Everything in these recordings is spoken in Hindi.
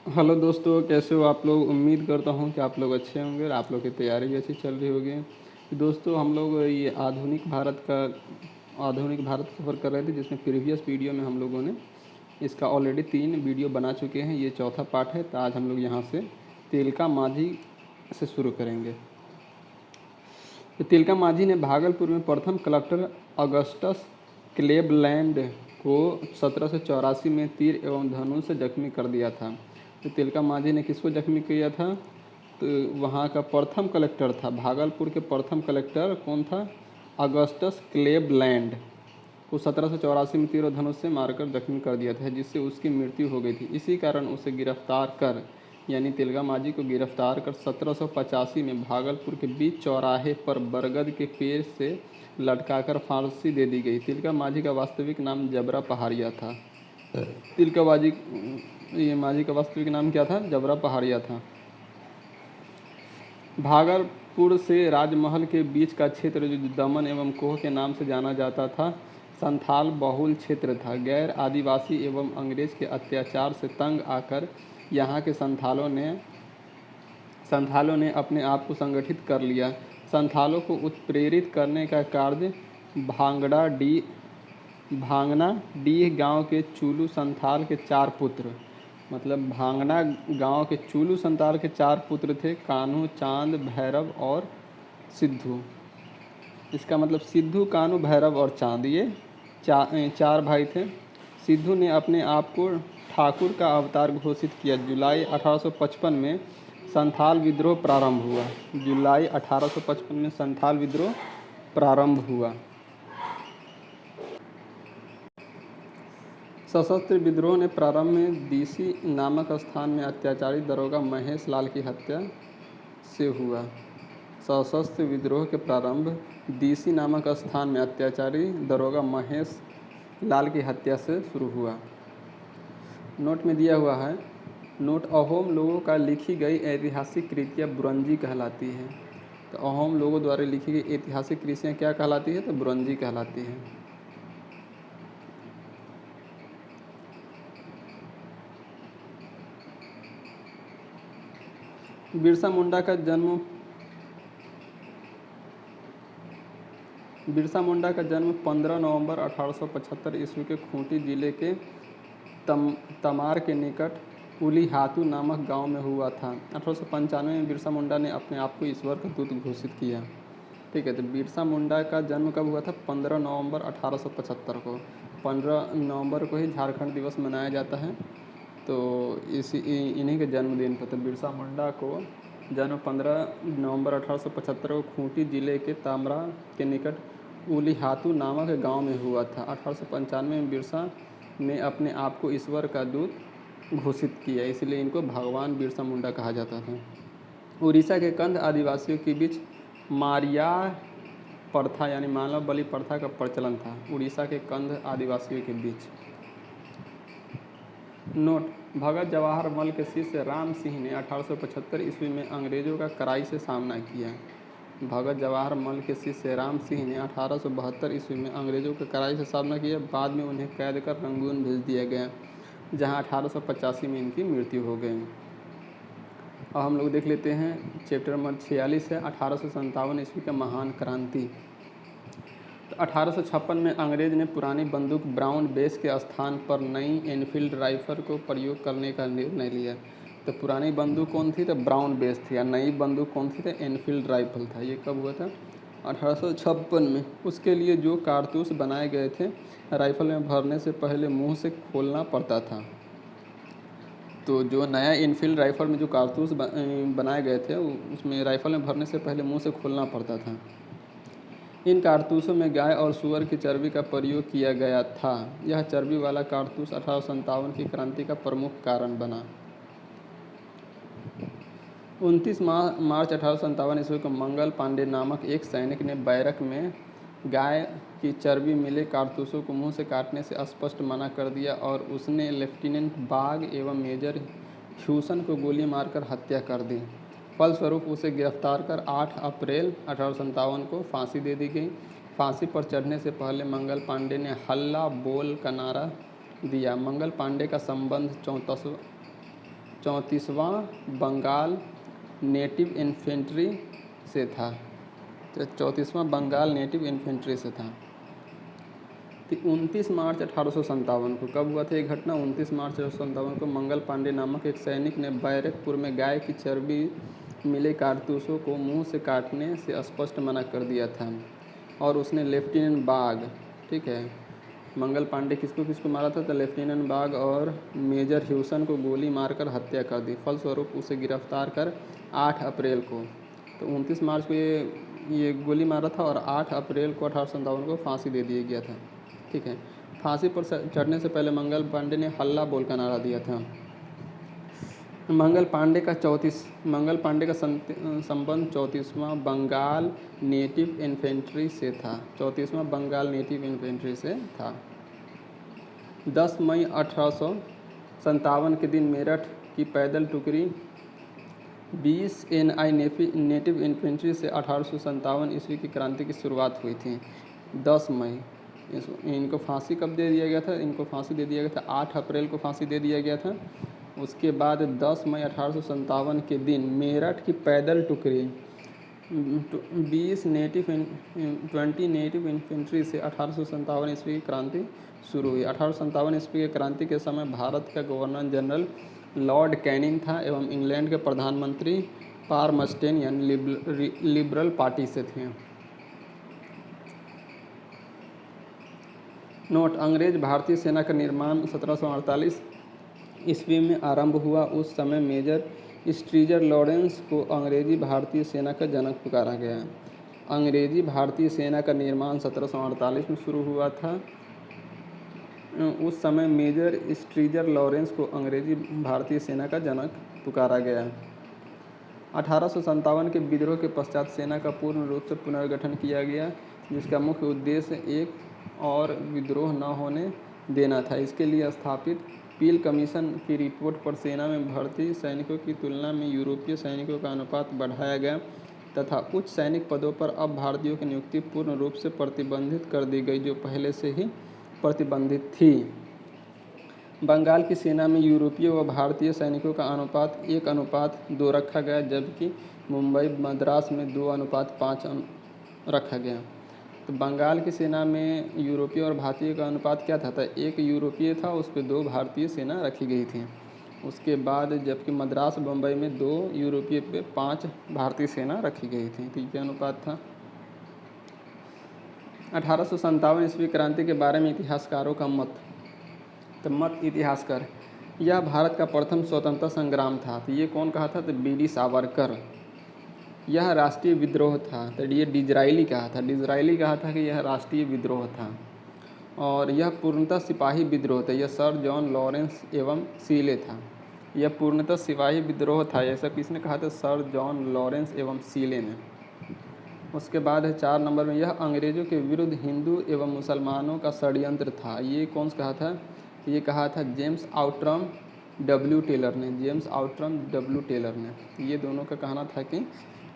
हेलो दोस्तों, कैसे हो आप लोग। उम्मीद करता हूँ कि आप लोग अच्छे होंगे और आप लोग की तैयारी भी अच्छी चल रही होगी। तो दोस्तों, हम लोग ये आधुनिक भारत कवर कर रहे थे, जिसमें प्रीवियस वीडियो में हम लोगों ने इसका ऑलरेडी 3 वीडियो बना चुके हैं। ये चौथा पार्ट है। तो आज हम लोग यहाँ से तिलका मांझी से शुरू करेंगे। तो तिलका मांझी ने भागलपुर में प्रथम कलेक्टर अगस्टस क्लेवलैंड को 1784 में तीर एवं धनुष से जख्मी कर दिया था। तो तिलका मांझी ने किसको जख्मी किया था? तो वहाँ का प्रथम कलेक्टर था, भागलपुर के प्रथम कलेक्टर कौन था? अगस्टस क्लेवलैंड को 1784 में तीर और धनुष से मारकर जख्मी कर दिया था, जिससे उसकी मृत्यु हो गई थी। इसी कारण उसे गिरफ्तार कर यानी तिलका मांझी को गिरफ्तार कर 1785 में भागलपुर के बीच चौराहे पर बरगद के पेड़ से लटकाकर फांसी दे दी गई। तिलका मांझी का वास्तविक नाम जबरा पहाड़िया था। तिलका मांझी का वास्तविक नाम क्या था? जबरा पहाड़िया था। भागलपुर से राजमहल के बीच का क्षेत्र, जो दमन एवं कोह के नाम से जाना जाता था, संथाल बहुल क्षेत्र था। गैर आदिवासी एवं अंग्रेज के अत्याचार से तंग आकर यहाँ के संथालों ने अपने आप को संगठित कर लिया। संथालों को उत्प्रेरित करने का कार्य भांगना डीह गांव के चूलू संथाल के 4 पुत्र, मतलब भांगना गांव के चूलू संथाल के 4 पुत्र थे, कान्हू, चांद, भैरव और सिद्धू। इसका मतलब सिद्धू, कान्हू, भैरव और चांद, ये 4 भाई थे। सिद्धू ने अपने आप को ठाकुर का अवतार घोषित किया। जुलाई 1855 में संथाल विद्रोह प्रारंभ हुआ। जुलाई 1855 में संथाल विद्रोह प्रारंभ हुआ। सशस्त्र विद्रोह ने प्रारंभ में दीसी नामक स्थान में अत्याचारी दरोगा महेश लाल की हत्या से हुआ। सशस्त्र विद्रोह के प्रारंभ दीसी नामक स्थान में अत्याचारी दरोगा महेश लाल की हत्या से शुरू हुआ। नोट में दिया हुआ है, नोट अहोम लोगों का लिखी गई ऐतिहासिक कृतियाँ बुरंजी कहलाती हैं। तो अहोम लोगों द्वारा लिखी गई ऐतिहासिक कृतियाँ क्या कहलाती है? तो बुरंजी कहलाती हैं। बिरसा मुंडा का जन्म 15 नवंबर 1875 ईस्वी के खूंटी जिले के तमार के निकट उलीहातू नामक गांव में हुआ था। 1895 में बिरसा मुंडा ने अपने आप को ईश्वर का दूत घोषित किया। ठीक है, तो बिरसा मुंडा का जन्म कब हुआ था? 15 नवंबर 1875 को। 15 नवंबर को ही झारखंड दिवस मनाया जाता है। तो इन्हीं के जन्मदिन पर, तो बिरसा मुंडा को जन्म 15 नवंबर 1875 को खूंटी जिले के तामरा के निकट उलीहातू नामक गांव में हुआ था। 1895 में बिरसा ने अपने आप को ईश्वर का दूत घोषित किया, इसलिए इनको भगवान बिरसा मुंडा कहा जाता था। उड़ीसा के कंध आदिवासियों के बीच मारिया प्रथा यानी मानव बलि प्रथा का प्रचलन था। उड़ीसा के कंध आदिवासियों के बीच। नोट, भगत जवाहर मल के शिष्य राम सिंह ने 1875 ईस्वी में अंग्रेजों का कड़ाई से सामना किया। भगत जवाहर मल के शिष्य राम सिंह ने 1872 ईस्वी में अंग्रेजों का कड़ाई से सामना किया। बाद में उन्हें कैद कर रंगून भेज दिया गया, जहां 1885 में इनकी मृत्यु हो गई। अब हम लोग देख लेते हैं चैप्टर नंबर 46 है 1857 ईस्वी का महान क्रांति। तो 1856 में अंग्रेज ने पुरानी बंदूक ब्राउन बेस के स्थान पर नई एनफील्ड राइफल को प्रयोग करने का निर्णय लिया। तो पुरानी बंदूक कौन थी? तो ब्राउन बेस थी। या नई बंदूक कौन थी? तो एनफील्ड राइफल था। ये कब हुआ था? 1856 में। उसके लिए जो कारतूस बनाए गए थे, राइफल में भरने से पहले मुंह से खोलना पड़ता था। तो जो नया इनफील्ड राइफल में जो कारतूस बनाए गए थे, उसमें राइफल में भरने से पहले मुंह से खोलना पड़ता था। इन कारतूसों में गाय और सूअर की चर्बी का प्रयोग किया गया था। यह चर्बी वाला कारतूस 1857 की क्रांति का प्रमुख कारण बना। 29 मार्च 1857 ईस्वी को मंगल पांडे नामक एक सैनिक ने बैरक में गाय की चर्बी मिले कारतूसों को मुंह से काटने से स्पष्ट मना कर दिया और उसने लेफ्टिनेंट बाग एवं मेजर ह्यूसन को गोली मारकर हत्या कर दी। फलस्वरूप उसे गिरफ्तार कर 8 अप्रैल 1857 को फांसी दे दी गई। फांसी पर चढ़ने से पहले मंगल पांडे ने हल्ला बोल का नारा दिया। मंगल पांडे का संबंध 34वां बंगाल नेटिव इन्फेंट्री से था। तो 34वां बंगाल नेटिव इन्फेंट्री से था। तो 29 मार्च 1857 को कब हुआ था ये घटना? 29 मार्च 1857 को मंगल पांडे नामक एक सैनिक ने बैरकपुर में गाय की चर्बी मिले कारतूसों को मुंह से काटने से स्पष्ट मना कर दिया था और उसने लेफ्टिनेंट बाग, ठीक है, मंगल पांडे किसको किसको मारा था? तो लेफ्टिनेंट बाग और मेजर ह्यूसन को गोली मारकर हत्या कर दी। फलस्वरूप उसे गिरफ्तार कर 8 अप्रैल को, तो 29 मार्च को ये गोली मारा था और 8 अप्रैल को 1857 को फांसी दे दिया गया था, ठीक है। फांसी पर चढ़ने से पहले मंगल पांडे ने हल्ला बोल का नारा दिया था। मंगल पांडे का संबंध 34वां बंगाल नेटिव इन्फेंट्री से था। 34वां बंगाल नेटिव इन्फेंट्री से था। 10 मई 1857 के दिन मेरठ की पैदल टुकड़ी 20 NI नेटिव इन्फेंट्री से 1857 ईस्वी की क्रांति की शुरुआत हुई थी। 10 मई इनको फांसी कब दे दिया गया था? इनको फांसी दे दिया गया था 8 अप्रैल को फांसी दे दिया गया था। उसके बाद 10 मई 1857 के दिन मेरठ की पैदल टुकड़ी 20 नेटिव इन्फेंट्री से 1857 ईस्वी की क्रांति शुरू हुई। 1857 ईस्वी की क्रांति के समय भारत का गवर्नर जनरल लॉर्ड कैनिंग था एवं इंग्लैंड के प्रधानमंत्री पारमस्टेन यानी लिबरल पार्टी से थे। नोट: अंग्रेज भारतीय सेना का निर्माण 1748 ईस्वी में आरंभ हुआ। उस समय मेजर स्ट्रीजर लॉरेंस को अंग्रेजी भारतीय सेना का जनक पुकारा गया। अंग्रेजी भारतीय सेना का निर्माण 1748 में शुरू हुआ था। उस समय मेजर स्ट्रीजर लॉरेंस को अंग्रेजी भारतीय सेना का जनक पुकारा गया। 1857 के विद्रोह के पश्चात सेना का पूर्ण रूप से पुनर्गठन किया गया, जिसका मुख्य उद्देश्य एक और विद्रोह न होने देना था। इसके लिए स्थापित पील कमीशन की रिपोर्ट पर सेना में भर्ती सैनिकों की तुलना में यूरोपीय सैनिकों का अनुपात बढ़ाया गया तथा उच्च सैनिक पदों पर अब भारतीयों की नियुक्ति पूर्ण रूप से प्रतिबंधित कर दी गई, जो पहले से ही प्रतिबंधित थी। बंगाल की सेना में यूरोपीय व भारतीय सैनिकों का अनुपात 1:2 रखा गया, जबकि मुंबई मद्रास में 2:5 रखा गया। तो बंगाल की सेना में यूरोपीय और भारतीय का अनुपात क्या था? 1 यूरोपीय था, उस पर 2 भारतीय सेना रखी गई थी। उसके बाद जबकि मद्रास बम्बई में 2 यूरोपीय पे 5 भारतीय सेना रखी गई थी। तो ये अनुपात था। 1857 ईस्वी क्रांति के बारे में इतिहासकारों का मत। तो मत इतिहासकार, यह भारत का प्रथम स्वतंत्रता संग्राम था। तो ये कौन कहा था? तो BD सावरकर। यह राष्ट्रीय विद्रोह था। तो ये डिज़रायली कहा था। डिज़रायली कहा था कि यह राष्ट्रीय विद्रोह था और यह पूर्णतः सिपाही विद्रोह था। यह सर जॉन लॉरेंस एवं सीले था। यह पूर्णतः सिपाही विद्रोह था, ऐसा किसने कहा था? सर जॉन लॉरेंस एवं सीले ने। उसके बाद है 4 नंबर में, यह अंग्रेज़ों के विरुद्ध हिंदू एवं मुसलमानों का षड्यंत्र था। ये कौन कहा था? ये कहा था जेम्स आउट्रम W टेलर ने। जेम्स आउट्रम W टेलर ने। ये दोनों का कहना था कि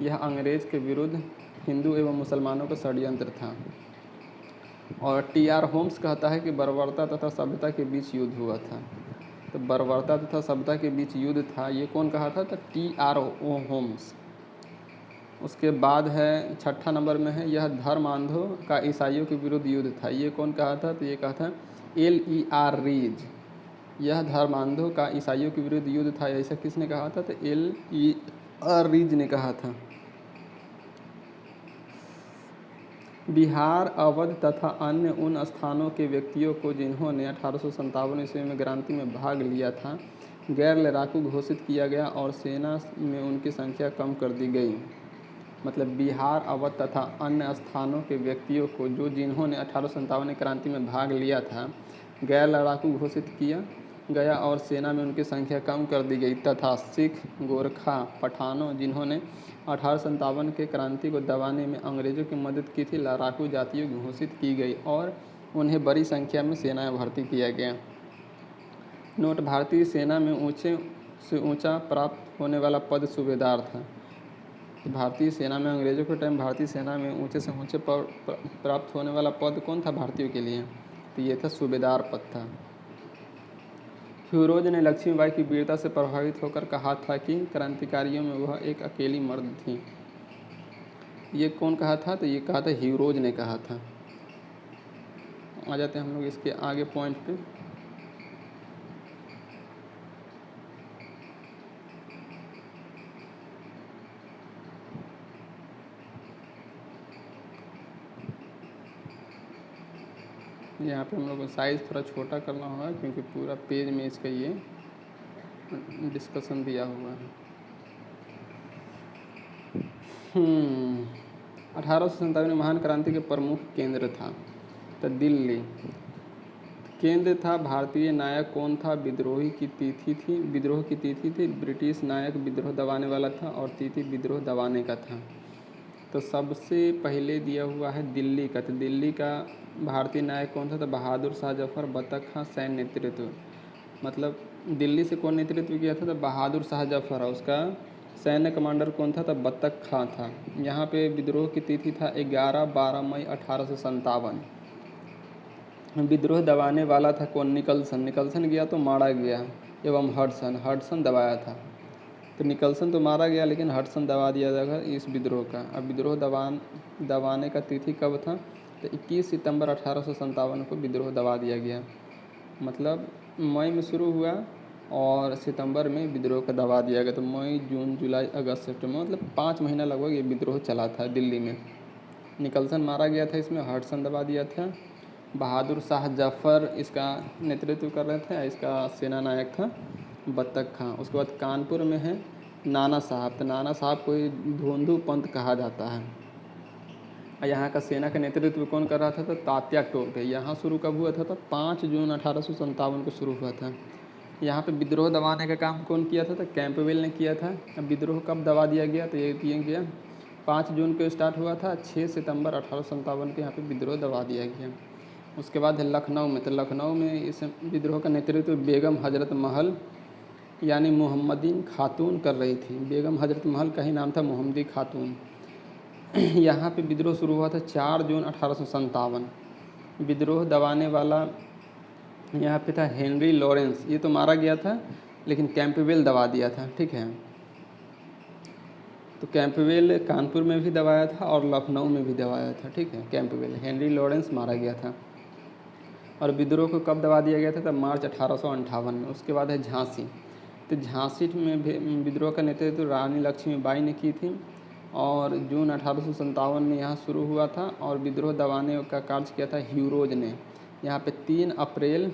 यह अंग्रेज़ के विरुद्ध हिंदू एवं मुसलमानों का षड्यंत्र था। और TR होम्स कहता है कि बर्बरता तथा सभ्यता के बीच युद्ध हुआ था। तो बर्बरता तथा सभ्यता के बीच युद्ध था, ये कौन कहा था? तो TR होम्स। उसके बाद है 6ठा नंबर में है, यह धर्मांधों का ईसाइयों के विरुद्ध युद्ध था। ये कौन कहा था? तो ये कहा था LER रीज। यह धर्मांधों का ईसाइयों के विरुद्ध युद्ध था, ऐसा किसने कहा था? तो LER रीज ने कहा था। बिहार, अवध तथा अन्य उन स्थानों के व्यक्तियों को जिन्होंने 1857 ईस्वी में क्रांति में भाग लिया था, गैर लड़ाकू घोषित किया गया और सेना में उनकी संख्या कम कर दी गई। मतलब बिहार, अवध तथा अन्य स्थानों के व्यक्तियों को जिन्होंने 1857 क्रांति में भाग लिया था, गैर लड़ाकू घोषित किया गया और सेना में उनकी संख्या कम कर दी गई तथा सिख, गोरखा, पठानों जिन्होंने 1857 के क्रांति को दबाने में अंग्रेज़ों की मदद की थी, लड़ाकू जातियों घोषित की गई और उन्हें बड़ी संख्या में सेना में भर्ती किया गया। नोट: भारतीय सेना में ऊंचे से ऊंचा प्राप्त होने वाला पद सूबेदार था। भारतीय सेना में अंग्रेज़ों के टाइम भारतीय सेना में ऊंचे से ऊंचे प्राप्त होने वाला पद कौन था भारतीयों के लिए? तो ये था सूबेदार पद था। ह्यूरोज ने लक्ष्मीबाई की वीरता से प्रभावित होकर कहा था कि क्रांतिकारियों में वह एक अकेली मर्द थी। ये कौन कहा था? तो ये कहा था ह्यूरोज ने कहा था। आ जाते हैं हम लोग इसके आगे पॉइंट पे। यहाँ पे हम लोग को साइज़ थोड़ा छोटा करना होगा क्योंकि पूरा पेज में इसका ये डिस्कशन दिया हुआ है। 1897 में महान क्रांति के प्रमुख केंद्र था। तो दिल्ली केंद्र था। भारतीय नायक कौन था? विद्रोह की तिथि थी। ब्रिटिश नायक विद्रोह दबाने वाला था और तिथि विद्रोह दबाने का था। तो सबसे पहले दिया हुआ है दिल्ली का। तो दिल्ली का भारतीय नायक कौन था? तो बहादुर शाह जफर बतख खां सैन्य नेतृत्व। मतलब दिल्ली से कौन नेतृत्व किया था? तो बहादुर शाह जफर। उसका सैन्य कमांडर कौन था? तो बतख खां था। यहाँ पे विद्रोह की तिथि था 11-12 मई 1857। विद्रोह दबाने वाला था कौन? निकलसन गया तो मारा गया, एवं हडसन दबाया था। तो निकलसन तो मारा गया लेकिन हडसन दबा दिया जाएगा इस विद्रोह का। अब विद्रोह दबाने का तिथि कब था? तो 21 सितंबर 1857 को विद्रोह दबा दिया गया। मतलब मई में शुरू हुआ और सितंबर में विद्रोह का दबा दिया गया। तो मई, जून, जुलाई, अगस्त, सितंबर मतलब 5 महीना लगभग ये विद्रोह चला था दिल्ली में। निकलसन मारा गया था, इसमें हडसन दबा दिया था। बहादुर शाह जफर इसका नेतृत्व कर रहे थे। इसका सेना नायक था बतख खां। उसके बाद कानपुर में है नाना साहब। तो नाना साहब को धोंधू पंथ कहा जाता है। यहाँ का सेना का नेतृत्व कौन कर रहा था? तो तात्या टोपे। यहाँ शुरू कब हुआ था? तो 5 जून 1857 को शुरू हुआ था। यहाँ पे विद्रोह दबाने का काम कौन किया था? तो कैंपबेल ने किया था। अब विद्रोह कब दबा दिया गया? तो ये दिया गया 5 जून को स्टार्ट हुआ था। 6 सितंबर 1857 के यहाँ पे विद्रोह दबा दिया गया। उसके बाद है लखनऊ में। तो लखनऊ में इस विद्रोह का नेतृत्व बेगम हजरत महल यानी मोहम्मदीन खातून कर रही थी। बेगम हजरत महल का ही नाम था मोहम्मदी खातून। यहाँ पे विद्रोह शुरू हुआ था 4 जून 1857। विद्रोह दबाने वाला यहाँ पे था हेनरी लॉरेंस। ये तो मारा गया था लेकिन कैंपबेल दबा दिया था। ठीक है, तो कैंपबेल कानपुर में भी दबाया था और लखनऊ में भी दबाया था। ठीक है, कैंपबेल। हेनरी लॉरेंस मारा गया था। और विद्रोह को कब दबा दिया गया था? तब मार्च 1858 में। उसके बाद है झांसी। तो झांसी में विद्रोह का नेतृत्व रानी लक्ष्मीबाई ने की थी और जून 1857 में यहाँ शुरू हुआ था और विद्रोह दबाने का कार्य किया था ह्यूरोज ने। यहाँ पे 3 अप्रैल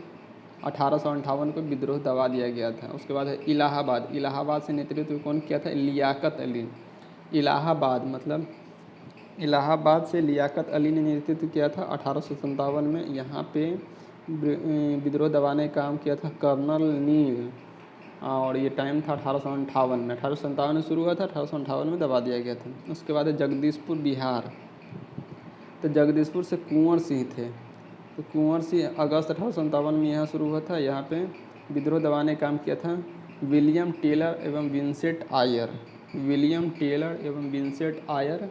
1858 को विद्रोह दबा दिया गया था। उसके बाद है इलाहाबाद से नेतृत्व कौन किया था? लियाकत अली। इलाहाबाद से लियाकत अली ने नेतृत्व किया था 1857 में। यहाँ पे विद्रोह दबाने का काम किया था कर्नल नील और ये टाइम था 1858 में। 1857 में शुरू हुआ था, 1858 में दबा दिया गया था। उसके बाद है जगदीशपुर बिहार। तो जगदीशपुर से कुंवर सिंह थे। तो कुंवर सिंह अगस्त 1857 में यहाँ शुरू हुआ था। यहाँ पे विद्रोह दबाने का काम किया था विलियम टेलर एवं विंसेंट आयर।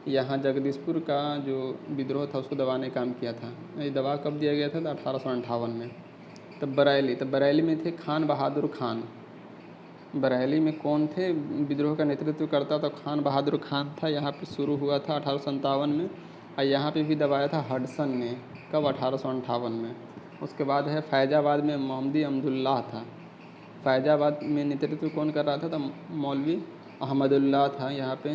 यहाँ जगदीशपुर का जो विद्रोह था उसको दबाने का काम किया था। ये दबा कब दिया गया था? तो 1858 में। तब बरेली में थे खान बहादुर खान। बरेली में कौन थे विद्रोह का नेतृत्व करता? तो खान बहादुर खान था। यहाँ पे शुरू हुआ था 1857 में और यहाँ पे भी दबाया था हडसन ने। कब? 1858 में। उसके बाद है फैजाबाद में मोहम्मदी अब्दुल्लाह था। फैजाबाद में नेतृत्व कौन कर रहा था? तो मौलवी अहमदुल्लाह था। यहाँ पे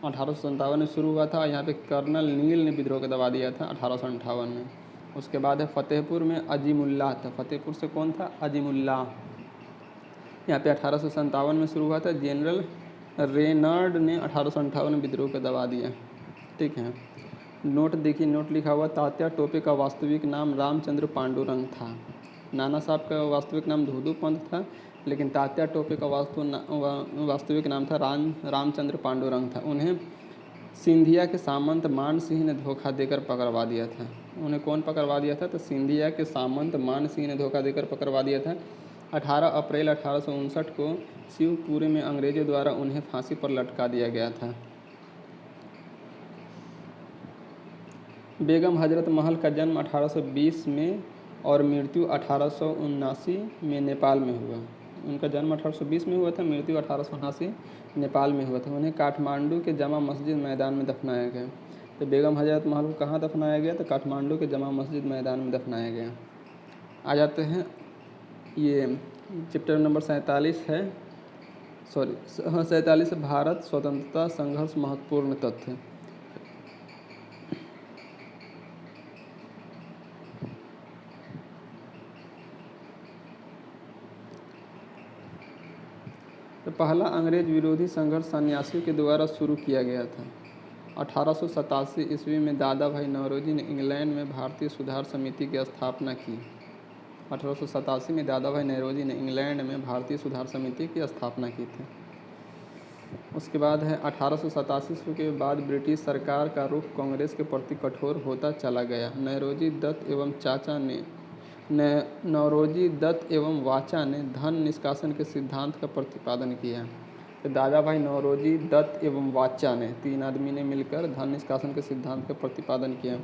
1857 में शुरू हुआ था। यहाँ पे कर्नल नील ने विद्रोह को दबा दिया था 1858 में। उसके बाद है फतेहपुर में अजीमुल्लाह था। फतेहपुर से कौन था? अजीमुल्लाह। यहाँ पे 1857 में शुरू हुआ था। जनरल रेनर्ड ने 1858 में विद्रोह को दबा दिया। ठीक है, नोट देखिए, नोट लिखा हुआ तात्या टोपे का वास्तविक नाम रामचंद्र पांडुरंग था। नाना साहब का वास्तविक नाम धूधू पंत था लेकिन तात्या टोपे का वास्तविक नाम था रामचंद्र पांडुरंग था। उन्हें सिंधिया के सामंत मान सिंह ने धोखा देकर पकड़वा दिया था। उन्हें कौन पकड़वा दिया था? तो सिंधिया के सामंत मान सिंह ने धोखा देकर पकड़वा दिया था। 18 अप्रैल 1859 को शिवपुरी में अंग्रेजों द्वारा उन्हें फांसी पर लटका दिया गया था। बेगम हजरत महल का जन्म 1820 में और मृत्यु 1879 में नेपाल में हुआ। उनका जन्म 1820 में हुआ था, मृत्यु 1879 नेपाल में हुआ था। उन्हें काठमांडू के जामा मस्जिद मैदान में दफनाया गया। तो बेगम हजरत महल को कहाँ दफनाया गया? तो काठमांडू के जामा मस्जिद मैदान में दफनाया गया। आ जाते हैं, ये चैप्टर नंबर 47 है, 47 है, भारत स्वतंत्रता संघर्ष महत्वपूर्ण तथ्य। तो पहला अंग्रेज विरोधी संघर्ष सन्यासियों के द्वारा शुरू किया गया था। 1887 ईस्वी में दादा भाई नौरोजी ने इंग्लैंड में भारतीय सुधार समिति की स्थापना की। 1887 में दादा भाई नौरोजी ने इंग्लैंड में भारतीय सुधार समिति की स्थापना की थी। उसके बाद है 1887 ईस्वी के बाद ब्रिटिश सरकार का रुख कांग्रेस के प्रति कठोर होता चला गया। नौरोजी दत्त एवं वाचा ने धन निष्कासन के सिद्धांत का प्रतिपादन किया। तो दादा भाई नौरोजी दत्त एवं वाचा ने, तीन आदमी ने मिलकर धन निष्कासन के सिद्धांत का प्रतिपादन किया।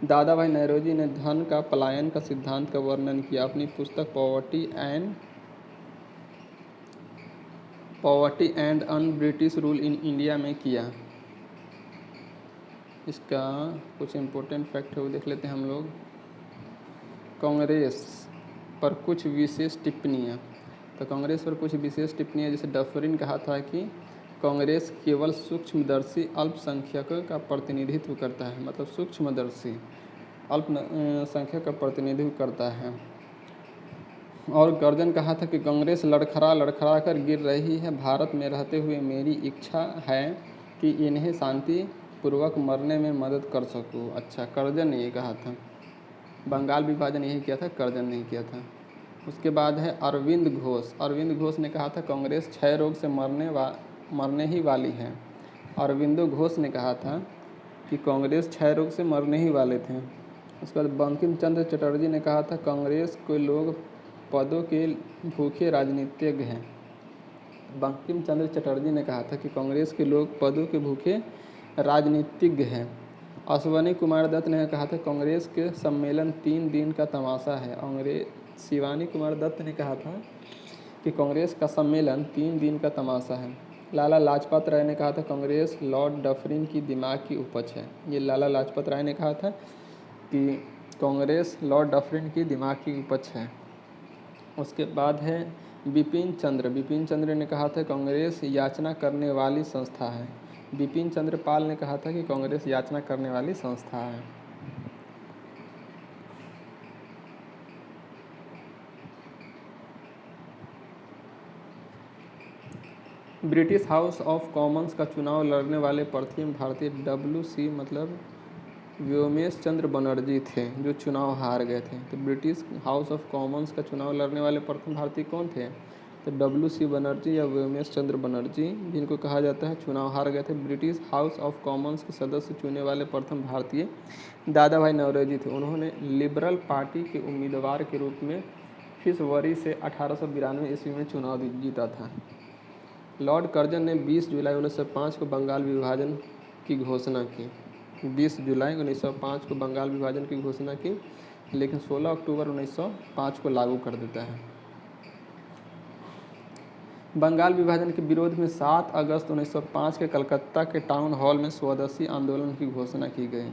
दादा भाई नौरोजी ने धन का पलायन का सिद्धांत का वर्णन किया अपनी पुस्तक poverty and un British rule in India में किया। इसका कुछ इम्पोर्टेंट फैक्ट है वो देख लेते हैं हम लोग। कांग्रेस पर कुछ विशेष टिप्पणियाँ। तो कांग्रेस पर कुछ विशेष टिप्पणियाँ, जैसे डफरिन कहा था कि कांग्रेस केवल सूक्ष्मदर्शी अल्पसंख्यकों का प्रतिनिधित्व करता है, मतलब सूक्ष्मदर्शी अल्पसंख्यक का प्रतिनिधित्व करता है। और गर्जन कहा था कि कांग्रेस लड़खड़ा कर गिर रही है। भारत में रहते हुए मेरी इच्छा है कि इन्हें शांति पूर्वक मरने में मदद कर सकूं। अच्छा, कर्जन ने ये कहा था। बंगाल विभाजन यही किया था, कर्जन नहीं किया था। उसके बाद है अरविंद घोष ने कहा था कांग्रेस क्षय रोग से मरने ही वाली है। अरविंदो घोष ने कहा था कि कांग्रेस क्षय रोग से मरने ही वाले थे। उसके बाद बंकिम चंद्र चटर्जी ने कहा था कांग्रेस के लोग पदों के भूखे राजनीतिज्ञ हैं। बंकिम चंद्र चटर्जी ने कहा था कि कांग्रेस के लोग पदों के भूखे राजनीतिज्ञ हैं। अश्वनी कुमार दत्त ने कहा था कांग्रेस के सम्मेलन 3 दिन का तमाशा है। शिवानी कुमार दत्त ने कहा था कि कांग्रेस का सम्मेलन 3 दिन का तमाशा है। लाला लाजपत राय ने कहा था कांग्रेस लॉर्ड डफरिन की दिमाग की उपज है। ये लाला लाजपत राय ने कहा था कि कांग्रेस लॉर्ड डफरिन की दिमाग की उपज है। उसके बाद है बिपिन चंद्र ने कहा था कांग्रेस याचना करने वाली संस्था है। बिपिन चंद्र पाल ने कहा था कि कांग्रेस याचना करने वाली संस्था है। ब्रिटिश हाउस ऑफ कॉमन्स का चुनाव लड़ने वाले प्रथम भारतीय WC मतलब व्योमेश चंद्र बनर्जी थे, जो चुनाव हार गए थे। तो ब्रिटिश हाउस ऑफ कॉमन्स का चुनाव लड़ने वाले प्रथम भारतीय कौन थे? तो WC बनर्जी या व्योमेश चंद्र बनर्जी, जिनको कहा जाता है चुनाव हार गए थे। ब्रिटिश हाउस ऑफ कॉमन्स के सदस्य चुने वाले प्रथम भारतीय दादा भाई नौरोजी थे। उन्होंने लिबरल पार्टी के उम्मीदवार के रूप में फरवरी से 1892 ईस्वी में चुनाव जीता था। लॉर्ड कर्जन ने 20 जुलाई 1905 को बंगाल विभाजन की घोषणा की। 20 जुलाई 1905 को बंगाल विभाजन की घोषणा की, लेकिन 16 अक्टूबर 1905 को लागू कर देता है। बंगाल विभाजन के विरोध में 7 अगस्त 1905 के कलकत्ता के टाउन हॉल में स्वदेशी आंदोलन की घोषणा की गई।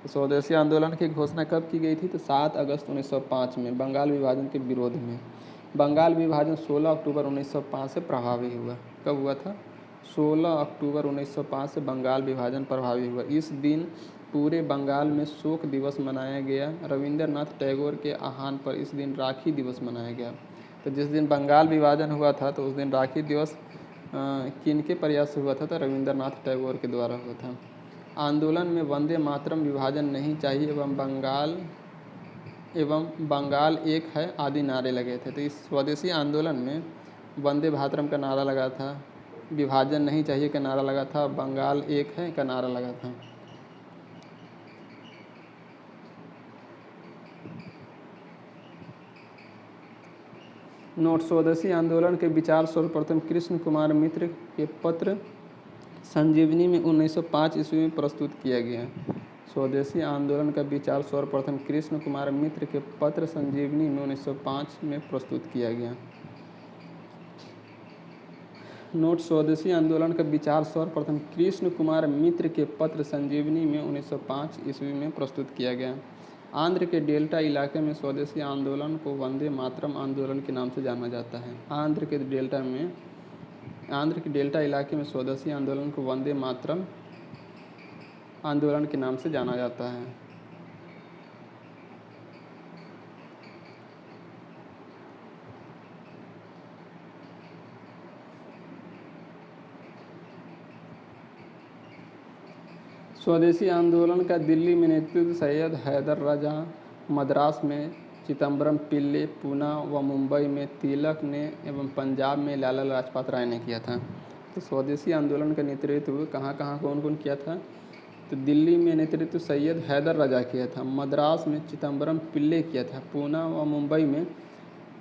तो स्वदेशी आंदोलन की घोषणा कब की गई थी? तो 7 अगस्त 1905 में बंगाल विभाजन के विरोध में। बंगाल विभाजन 16 अक्टूबर 1905 से प्रभावी हुआ। कब हुआ था? 16 अक्टूबर 1905 से बंगाल विभाजन प्रभावी हुआ। इस दिन पूरे बंगाल में शोक दिवस मनाया गया। रविंद्रनाथ टैगोर के आह्वान पर इस दिन राखी दिवस मनाया गया। तो जिस दिन बंगाल विभाजन हुआ था तो उस दिन राखी दिवस किनके प्रयास से हुआ था? तो रविंद्रनाथ टैगोर के द्वारा हुआ था। आंदोलन में वंदे मातरम, विभाजन नहीं चाहिए एवं बंगाल एक है आदि नारे लगे थे। तो इस स्वदेशी आंदोलन में वंदे मातरम का नारा लगा था, विभाजन नहीं चाहिए का नारा लगा था, बंगाल एक है का नारा लगा था। नोट: स्वदेशी आंदोलन के विचार सर्वप्रथम कृष्ण कुमार मित्र के पत्र संजीवनी में 1905 ईस्वी में प्रस्तुत किया गया। स्वदेशी आंदोलन का विचार सर्वप्रथम कृष्ण कुमार मित्र के पत्र संजीवनी में 1905 में प्रस्तुत किया गया। नोट: स्वदेशी आंदोलन का विचार सर्वप्रथम कृष्ण कुमार मित्र के पत्र संजीवनी में 1905 ईस्वी में प्रस्तुत किया गया। आंध्र के डेल्टा इलाके में स्वदेशी आंदोलन को वंदे मातरम आंदोलन के नाम से जाना जाता है। आंध्र के डेल्टा इलाके में स्वदेशी आंदोलन को वंदे मातरम आंदोलन के नाम से जाना जाता है। स्वदेशी आंदोलन का दिल्ली में नेतृत्व सैयद हैदर राजा, मद्रास में चिदम्बरम पिल्ले, पूना व मुंबई में तिलक ने एवं पंजाब में लाला लाजपत राय ने किया था। तो स्वदेशी आंदोलन का नेतृत्व कहाँ कहाँ कौन कौन किया था? तो दिल्ली में नेतृत्व सैयद हैदर राजा किया था, मद्रास में चिदम्बरम पिल्ले किया था, पूना व मुंबई में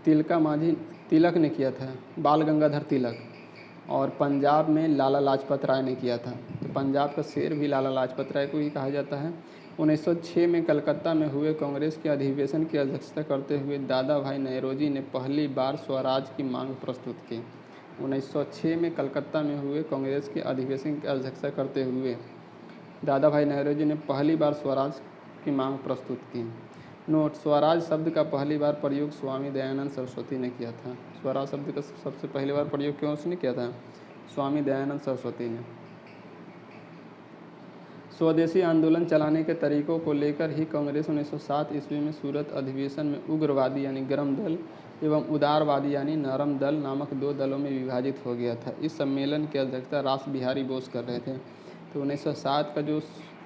तिलक ने किया था, बाल गंगाधर तिलक, और पंजाब में लाला लाजपत राय ने किया था। तो पंजाब का शेर भी लाला लाजपत राय को ही कहा जाता है। 1906 में कलकत्ता में हुए कांग्रेस के अधिवेशन की अध्यक्षता करते हुए दादा भाई नौरोजी ने पहली बार स्वराज की मांग प्रस्तुत की। 1906 में कलकत्ता में हुए कांग्रेस के अधिवेशन की अध्यक्षता करते हुए दादा भाई नौरोजी ने पहली बार स्वराज की मांग प्रस्तुत की। नोट: स्वराज शब्द का पहली बार प्रयोग स्वामी दयानंद सरस्वती ने किया था। स्वराज शब्द का सबसे पहली बार प्रयोग क्यों उसने किया था? स्वामी दयानंद सरस्वती ने। स्वदेशी आंदोलन चलाने के तरीकों को लेकर ही कांग्रेस 1907 ईस्वी में सूरत अधिवेशन में उग्रवादी यानी गर्म दल एवं उदारवादी यानी नरम दल नामक दो दलों में विभाजित हो गया था। इस सम्मेलन की अध्यक्षता रास बिहारी बोस कर रहे थे। तो 1907 का जो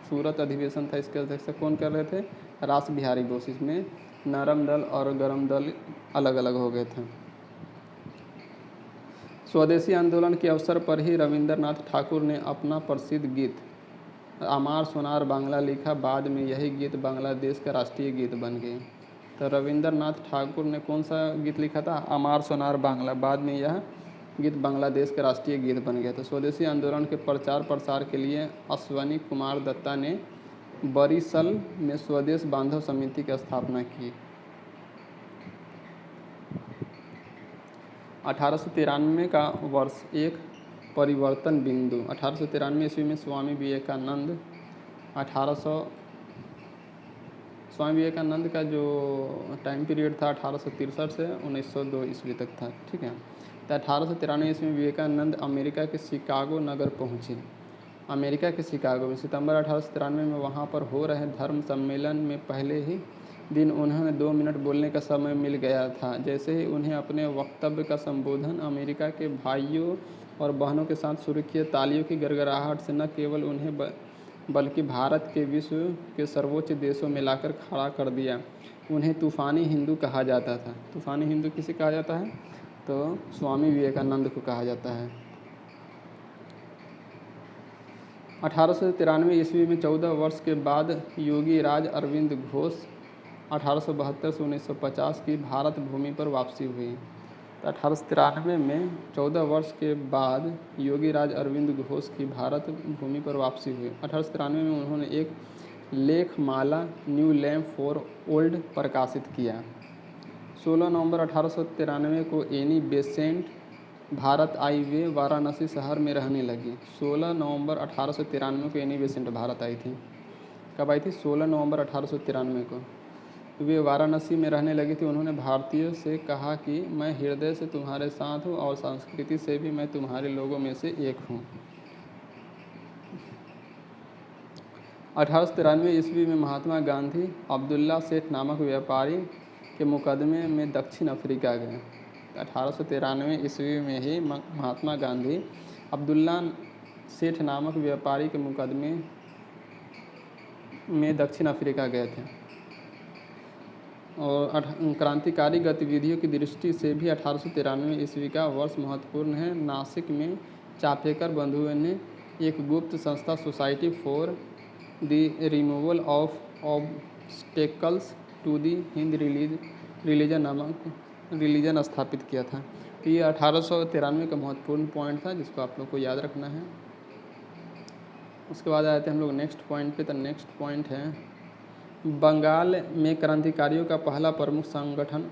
सूरत अधिवेशन था इसकी अध्यक्षता कौन कर रहे थे? रास बिहारी बोस। इसमें नरम दल और गर्म दल अलग अलग हो गए थे। स्वदेशी आंदोलन के अवसर पर ही रविंद्रनाथ ठाकुर ने अपना प्रसिद्ध गीत अमार सोनार बांग्ला लिखा। बाद में यही गीत बांग्लादेश का राष्ट्रीय गीत बन गए। तो रविंद्रनाथ ठाकुर ने कौन सा गीत लिखा था? अमार सोनार बांग्ला। बाद में यह गीत बांग्लादेश का राष्ट्रीय गीत बन गया था। स्वदेशी आंदोलन के प्रचार प्रसार के लिए अश्वनी कुमार दत्ता ने बरिशल में स्वदेश बांधव समिति की स्थापना की। 1893 का वर्ष एक परिवर्तन बिंदु। 1893 ईस्वी में स्वामी विवेकानंद का जो टाइम पीरियड था 1863 से 1902 ईस्वी तक था। ठीक है। तो 1893 ईस्वी में विवेकानंद अमेरिका के शिकागो नगर पहुँचे। अमेरिका के शिकागो में सितंबर 1893 में वहाँ पर हो रहे धर्म सम्मेलन में पहले ही दिन उन्हें 2 मिनट बोलने का समय मिल गया था। जैसे ही उन्हें अपने वक्तव्य का संबोधन अमेरिका के भाइयों और बहनों के साथ शुरू किए, तालियों की गड़गड़ाहट से न केवल उन्हें बल्कि भारत के विश्व के सर्वोच्च देशों में लाकर खड़ा कर दिया। उन्हें तूफ़ानी हिंदू कहा जाता था। तूफ़ानी हिंदू किसे कहा जाता है? तो स्वामी विवेकानंद को कहा जाता है। 1893 ईस्वी में 14 वर्ष के बाद योगी राज अरविंद घोष 1872 से 1950 की भारत भूमि पर वापसी हुई। तो 1893 में 14 वर्ष के बाद योगी राज अरविंद घोष की भारत भूमि पर वापसी हुई। 1893 में उन्होंने एक लेखमाला न्यू लैम्प फॉर ओल्ड प्रकाशित किया। 16 नवंबर 1893 को एनी बेसेंट भारत आई। वे वाराणसी शहर में रहने लगी। 16 नवंबर 1893 को एनी बेसेंट भारत आई थी। कब आई थी? 16 नवंबर 1893 को। वे वाराणसी में रहने लगी थी। उन्होंने भारतीयों से कहा कि मैं हृदय से तुम्हारे साथ हूँ और संस्कृति से भी मैं तुम्हारे लोगों में से एक हूँ। 1893 ईस्वी में महात्मा गांधी अब्दुल्ला सेठ नामक व्यापारी के मुकदमे में दक्षिण अफ्रीका गए। 1893 ईस्वी में ही महात्मा गांधी अब्दुल्ला सेठ नामक व्यापारी के मुकदमे में दक्षिण अफ्रीका गए थे। और क्रांतिकारी गतिविधियों की दृष्टि से भी 1893 ईस्वी का वर्ष महत्वपूर्ण है। नासिक में चापेकर बंधुओं ने एक गुप्त संस्था society for the removal of obstacles to the Hind religion स्थापित किया था। तो ये 1893 का महत्वपूर्ण पॉइंट था जिसको आप लोग को याद रखना है। उसके बाद आते हैं हम लोग नेक्स्ट पॉइंट पे। तो नेक्स्ट पॉइंट है, बंगाल में क्रांतिकारियों का पहला प्रमुख संगठन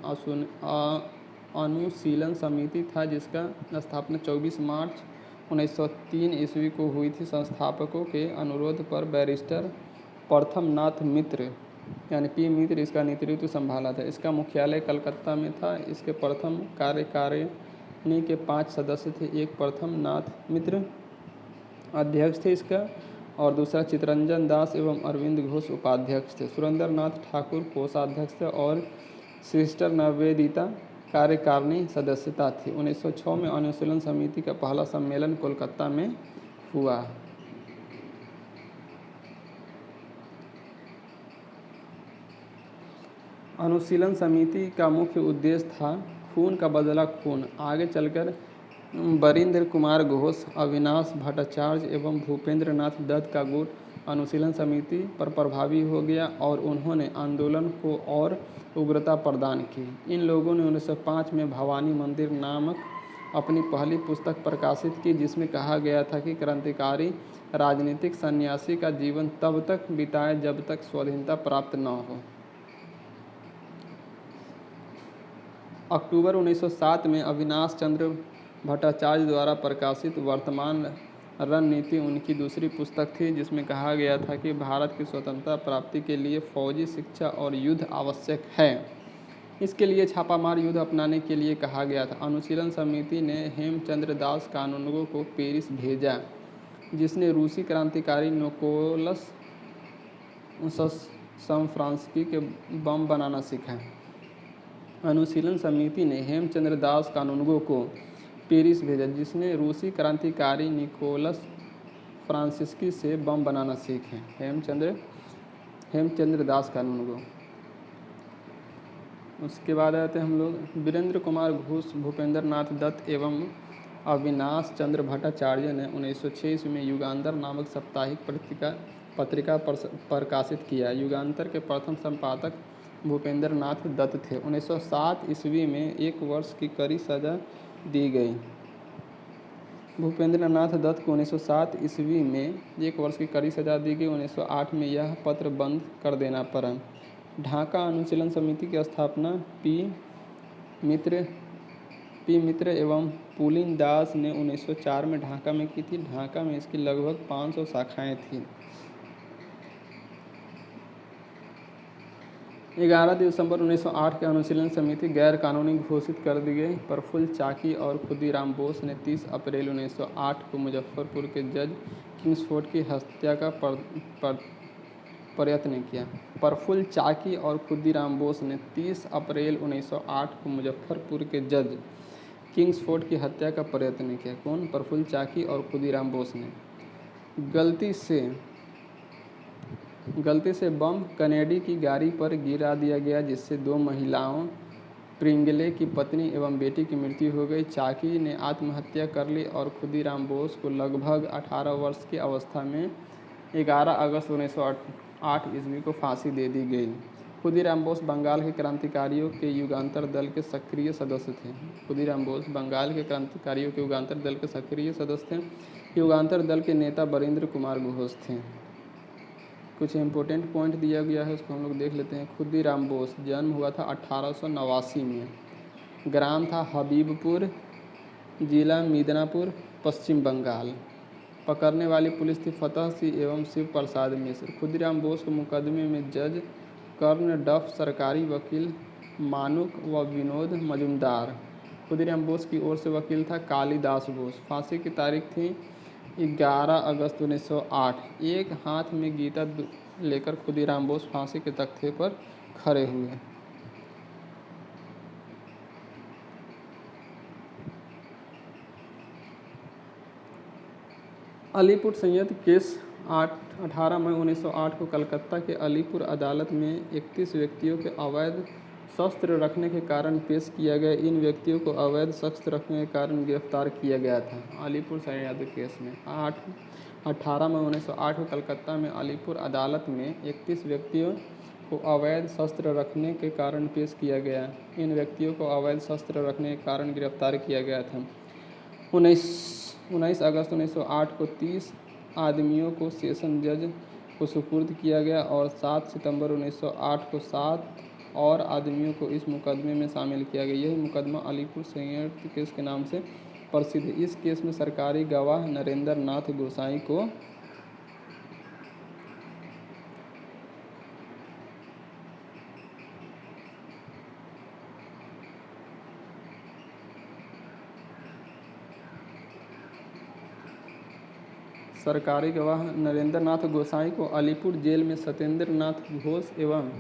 अनुशीलन समिति था, जिसका स्थापना 24 मार्च 1903 ईस्वी को हुई थी। संस्थापकों के अनुरोध पर बैरिस्टर प्रथम नाथ मित्र यानी पी मित्र इसका नेतृत्व संभाला था। इसका मुख्यालय कलकत्ता में था। इसके प्रथम कार्यकारिणी के 5 सदस्य थे। एक प्रथम नाथ मित्र अध्यक्ष थे इसका, और दूसरा चित्तरंजन दास एवं अरविंद घोष उपाध्यक्ष थे। सुरेंद्र नाथ ठाकुर कोषाध्यक्ष थे और सिस्टर निवेदिता कार्यकारिणी सदस्यता थी। 1906 में अनुशीलन समिति का पहला सम्मेलन कोलकाता में हुआ। अनुशीलन समिति का मुख्य उद्देश्य था खून का बदला खून। आगे चलकर बरिंद्र कुमार घोष, अविनाश भट्टाचार्य एवं भूपेंद्र नाथ दत्त का गुट अनुशीलन समिति पर प्रभावी हो गया और उन्होंने आंदोलन को और उग्रता प्रदान की। इन लोगों ने 1905 में भवानी मंदिर नामक अपनी पहली पुस्तक प्रकाशित की, जिसमें कहा गया था कि क्रांतिकारी राजनीतिक सन्यासी का जीवन तब तक बिताए जब तक स्वाधीनता प्राप्त न हो। अक्टूबर 1907 में अविनाश चंद्र भट्टाचार्य द्वारा प्रकाशित वर्तमान रणनीति उनकी दूसरी पुस्तक थी, जिसमें कहा गया था कि भारत की स्वतंत्रता प्राप्ति के लिए फौजी शिक्षा और युद्ध आवश्यक है। इसके लिए छापामार युद्ध अपनाने के लिए कहा गया था। अनुशीलन समिति ने हेमचंद्र दास कानूनगो को पेरिस भेजा, जिसने रूसी क्रांतिकारी निकोलस समफ्रांस्की के बम बनाना सीखा। अनुशीलन समिति ने हेमचंद्र दास कानूनगो को पेरिस भेजा, जिसने रूसी क्रांतिकारी निकोलस फ्रांसिस्की से बम बनाना सीखे। हेमचंद्र दास कानूनगो। उसके बाद आते हैं हम लोग वीरेंद्र कुमार घोष, भूपेंद्र नाथ दत्त एवं अविनाश चंद्र भट्टाचार्य ने 1906 ईस्वी में युगांतर नामक साप्ताहिक पत्रिका प्रकाशित किया। युगांतर के प्रथम संपादक भूपेंद्र नाथ दत्त थे। 1907 ईस्वी में 1 वर्ष की कड़ी सजा दी गई। भूपेंद्र नाथ दत्त को 1907 ईस्वी में 1 वर्ष की कड़ी सजा दी गई। 1908 में यह पत्र बंद कर देना पड़ा। ढाका अनुशीलन समिति की स्थापना पी मित्र एवं पुलिन दास ने 1904 में ढाका में की थी। ढाका में इसकी लगभग 500 शाखाएं थीं। 11 दिसंबर 1908 के अनुशीलन समिति गैर कानूनी घोषित कर दी गई। प्रफुल्ल चाकी और खुदीराम बोस ने 30 अप्रैल 1908 को मुजफ्फरपुर के जज किंग्सफोर्ड की हत्या का प्रयत्न किया। प्रफुल्ल चाकी और खुदीराम बोस ने 30 अप्रैल 1908 को मुजफ्फरपुर के जज किंग्सफोर्ड की हत्या का प्रयत्न किया। कौन? प्रफुल्ल चाकी और खुदीराम बोस ने। गलती से बम कनेडी की गाड़ी पर गिरा दिया गया, जिससे 2 महिलाओं प्रिंगले की पत्नी एवं बेटी की मृत्यु हो गई। चाकी ने आत्महत्या कर ली और खुदीराम बोस को लगभग 18 वर्ष की अवस्था में 11 अगस्त 1908 ईस्वी को फांसी दे दी गई। खुदीराम बोस बंगाल के क्रांतिकारियों के युगांतर दल के सक्रिय सदस्य थे। खुदीराम बोस बंगाल के क्रांतिकारियों के युगांतर दल के सक्रिय सदस्य थे। युगांतर दल के नेता बरिंद्र कुमार घोष थे। कुछ इंपॉर्टेंट पॉइंट दिया गया है, उसको हम लोग देख लेते हैं। खुदीराम बोस जन्म हुआ था 1889 में। ग्राम था हबीबपुर, जिला मिदनापुर, पश्चिम बंगाल। पकड़ने वाली पुलिस थी फतेह सिंह एवं शिव प्रसाद मिश्र। खुदीराम बोस को मुकदमे में जज कर्ण डफ, सरकारी वकील मानुक व विनोद मजुमदार। खुदीराम बोस की ओर से वकील था कालीदास बोस। फांसी की तारीख थी 11 अगस्त 1908। एक हाथ में गीता लेकर खुदीराम बोस फांसी के तख्ते पर खड़े हुए। अलीपुर संयंत्र केस 18 मई 1908 को कलकत्ता के अलीपुर अदालत में 31 व्यक्तियों के अवैध शस्त्र रखने के कारण पेश किया गया। इन व्यक्तियों को अवैध शस्त्र रखने के कारण गिरफ्तार किया गया था। अलीपुर संयंत्र केस में 18 मई 1908 को कलकत्ता में अलीपुर अदालत में 31 व्यक्तियों को अवैध शस्त्र रखने के कारण पेश किया गया। इन व्यक्तियों को अवैध शस्त्र रखने के कारण गिरफ्तार किया गया था। 19 अगस्त 1908 को 30 आदमियों को सेशन जज को सुपुर्द किया गया और 7 सितंबर 1908 को 7 और आदमियों को इस मुकदमे में शामिल किया गया। यही मुकदमा अलीपुर संयंत्र केस के नाम से प्रसिद्ध है। इस केस में सरकारी गवाह नरेंद्र नाथ गोसाई को सरकारी गवाह नरेंद्र नाथ गोसाई को अलीपुर जेल में सत्येंद्र नाथ घोष एवं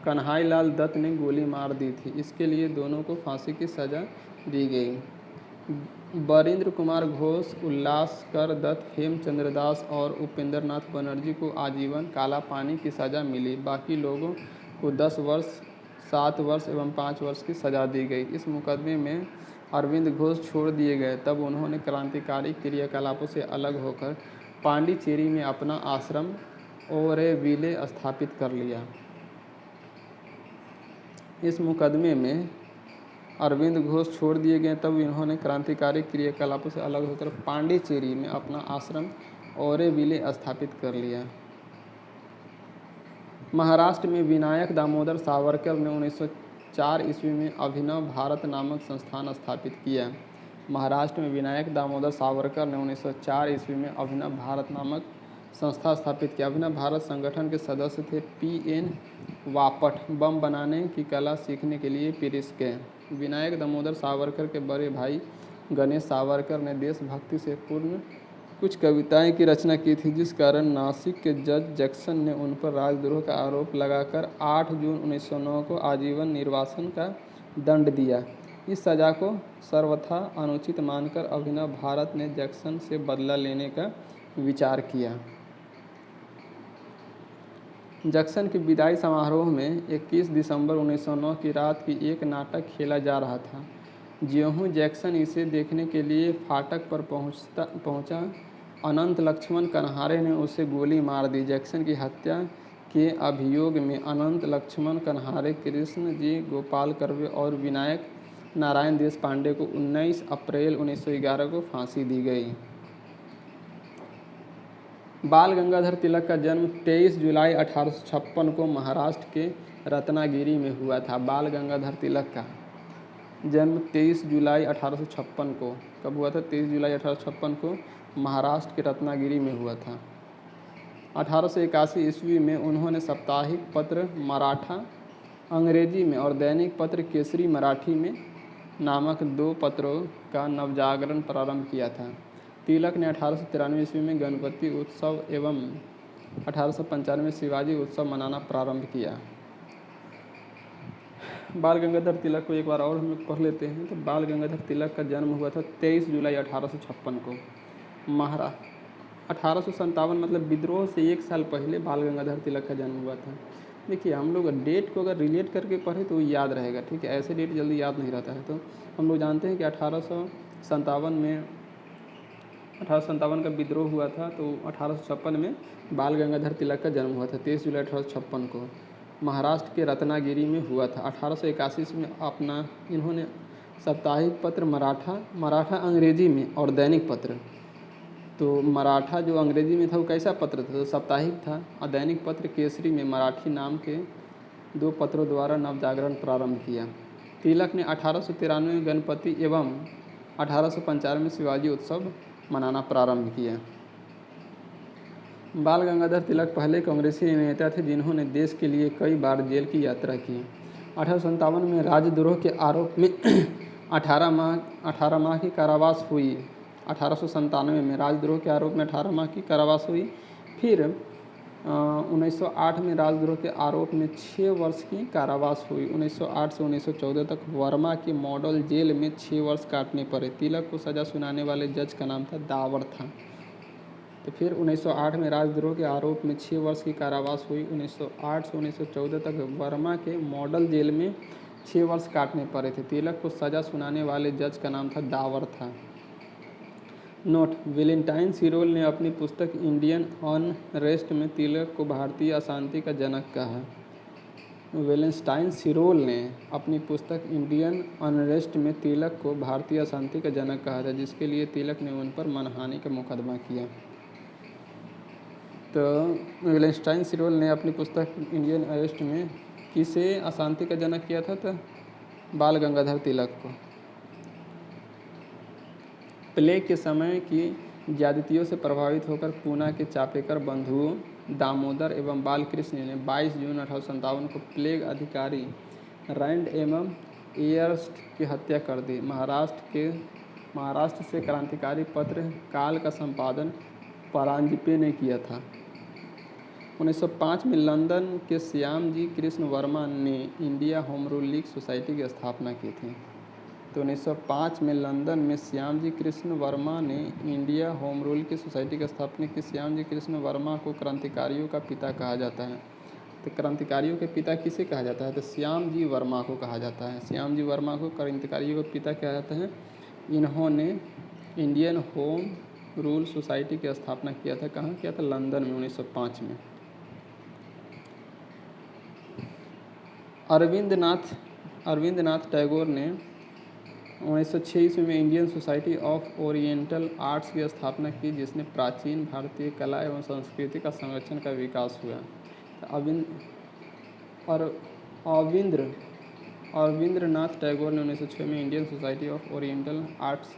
कन्हैया लाल दत्त ने गोली मार दी थी। इसके लिए दोनों को फांसी की सजा दी गई। बरिंद्र कुमार घोष, उल्लासकर दत्त, हेमचंद्र दास और उपेंद्र नाथ बनर्जी को आजीवन काला पानी की सजा मिली। बाकी लोगों को 10 वर्ष, 7 वर्ष एवं 5 वर्ष की सजा दी गई। इस मुकदमे में अरविंद घोष छोड़ दिए गए तब उन्होंने क्रांतिकारी क्रियाकलापों से अलग होकर पांडिचेरी में अपना आश्रम ओरेविले स्थापित कर लिया। इस मुकदमे में अरविंद घोष छोड़ दिए गए तब इन्होंने क्रांतिकारी क्रियाकलापों से अलग होकर पांडिचेरी में अपना आश्रम ओरेविले स्थापित कर लिया। महाराष्ट्र में विनायक दामोदर सावरकर ने 1904 ईस्वी में अभिनव भारत नामक संस्थान स्थापित किया। महाराष्ट्र में विनायक दामोदर सावरकर ने 1904 ईस्वी में अभिनव भारत नामक संस्था स्थापित किया। अभिनव भारत संगठन के सदस्य थे P.N. वापट। बम बनाने की कला सीखने के लिए पेरिस गए। विनायक दामोदर सावरकर के बड़े भाई गणेश सावरकर ने देशभक्ति से पूर्ण कुछ कविताएं की रचना की थी, जिस कारण नासिक के जज जैक्सन ने उन पर राजद्रोह का आरोप लगाकर 8 जून 1909 को आजीवन निर्वासन का दंड दिया। इस सजा को सर्वथा अनुचित मानकर अभिनव भारत ने जैक्सन से बदला लेने का विचार किया। जैक्सन के विदाई समारोह में 21 दिसंबर 1909 की रात की एक नाटक खेला जा रहा था। ज्यों जैक्सन इसे देखने के लिए फाटक पर पहुंचा, अनंत लक्ष्मण कन्हारे ने उसे गोली मार दी। जैक्सन की हत्या के अभियोग में अनंत लक्ष्मण कन्हारे, कृष्ण जी गोपाल कर्वे और विनायक नारायण देशपांडे को 19 अप्रैल 1911 को फांसी दी गई। बाल गंगाधर तिलक का जन्म 23 जुलाई 1856 को महाराष्ट्र के रत्नागिरी में हुआ था। बाल गंगाधर तिलक का जन्म 23 जुलाई 1856 को कब हुआ था? 23 जुलाई 1856 को महाराष्ट्र के रत्नागिरी में हुआ था। 1881 ईस्वी में उन्होंने साप्ताहिक पत्र मराठा अंग्रेजी में और दैनिक पत्र केसरी मराठी में नामक 2 पत्रों का नवजागरण प्रारंभ किया था। तिलक ने 1893 ईस्वी में गणपति उत्सव एवं 1895 में शिवाजी उत्सव मनाना प्रारंभ किया। बाल गंगाधर तिलक को एक बार और हम लोग पढ़ लेते हैं। तो बाल गंगाधर तिलक का जन्म हुआ था 23 जुलाई 1856 को। 1857 मतलब विद्रोह से 1 साल पहले बाल गंगाधर तिलक का जन्म हुआ था। देखिए, हम लोग डेट को अगर रिलेट करके पढ़े तो याद रहेगा, ठीक है। ऐसे डेट जल्दी याद नहीं रहता है। तो हम लोग जानते हैं कि 1857 का विद्रोह हुआ था, तो 1856 में बाल गंगाधर तिलक का जन्म हुआ था 23 जुलाई 1856 को। महाराष्ट्र के रत्नागिरी में हुआ था। 1881 में अपना इन्होंने साप्ताहिक पत्र मराठा अंग्रेजी में और दैनिक पत्र, तो मराठा जो अंग्रेजी में था वो कैसा पत्र था? तो साप्ताहिक था। और दैनिक पत्र केसरी में मराठी नाम के 2 पत्रों द्वारा नवजागरण प्रारंभ किया। तिलक ने 1893 में गणपति एवं 1895 में शिवाजी उत्सव मनाना प्रारंभ किया। बाल गंगाधर तिलक पहले कांग्रेसी नेता थे जिन्होंने देश के लिए कई बार जेल की यात्रा की। 1857 में राजद्रोह के आरोप में 18 माह की कारावास हुई। 1897 में राजद्रोह के आरोप में 18 माह की कारावास हुई। फिर 1908 में राजद्रोह के आरोप में 6 वर्ष की कारावास हुई। 1908 से 1914 तक वर्मा के मॉडल जेल में 6 वर्ष काटने पड़े। तिलक को सज़ा सुनाने वाले जज का नाम था दावर था। तो फिर 1908 में राजद्रोह के आरोप में 6 वर्ष की कारावास हुई। 1908 से 1914 तक वर्मा के मॉडल जेल में 6 वर्ष काटने पड़े थे। तिलक को सज़ा सुनाने वाले जज का नाम था दावर था। नोट: वैलेंटाइन सिरोल ने अपनी पुस्तक इंडियन अनरेस्ट में तिलक को भारतीय अशांति का जनक कहा। वैलेंटाइन सिरोल ने अपनी पुस्तक इंडियन अनरेस्ट में तिलक को भारतीय अशांति का जनक कहा था, जिसके लिए तिलक ने उन पर मानहानि का मुकदमा किया। तो वेलेंस्टाइन सिरोल ने अपनी पुस्तक इंडियन अरेस्ट में किसे अशांति का जनक किया था? तो बाल गंगाधर तिलक को। प्लेग के समय की ज्यादतियों से प्रभावित होकर पूना के चापेकर बंधुओं दामोदर एवं बालकृष्ण ने 22 जून 1857 को प्लेग अधिकारी रैंड एवं एयर्स्ट की हत्या कर दी। महाराष्ट्र से क्रांतिकारी पत्र काल का संपादन परांजपे ने किया था। 1905 में लंदन के श्याम जी कृष्ण वर्मा ने India home rule league society की स्थापना की थी। तो 1905 में लंदन में श्याम जी कृष्ण वर्मा ने इंडिया होम रूल की सोसाइटी की स्थापना की। श्याम जी कृष्ण वर्मा को क्रांतिकारियों का पिता कहा जाता है। तो क्रांतिकारियों के पिता किसे कहा जाता है? तो श्याम जी वर्मा को कहा जाता है। श्याम जी वर्मा को क्रांतिकारियों का पिता कहा जाता है। इन्होंने इंडियन होम रूल सोसाइटी की स्थापना किया था। कहाँ किया था? लंदन में 1905 में। अरविंदनाथ टैगोर ने 1906 ईस्वी में Indian society of oriental arts की स्थापना की, जिसने प्राचीन भारतीय कला एवं संस्कृति का संरक्षण का विकास हुआ। अरविंद्रनाथ टैगोर ने 1906 में Indian society of oriental arts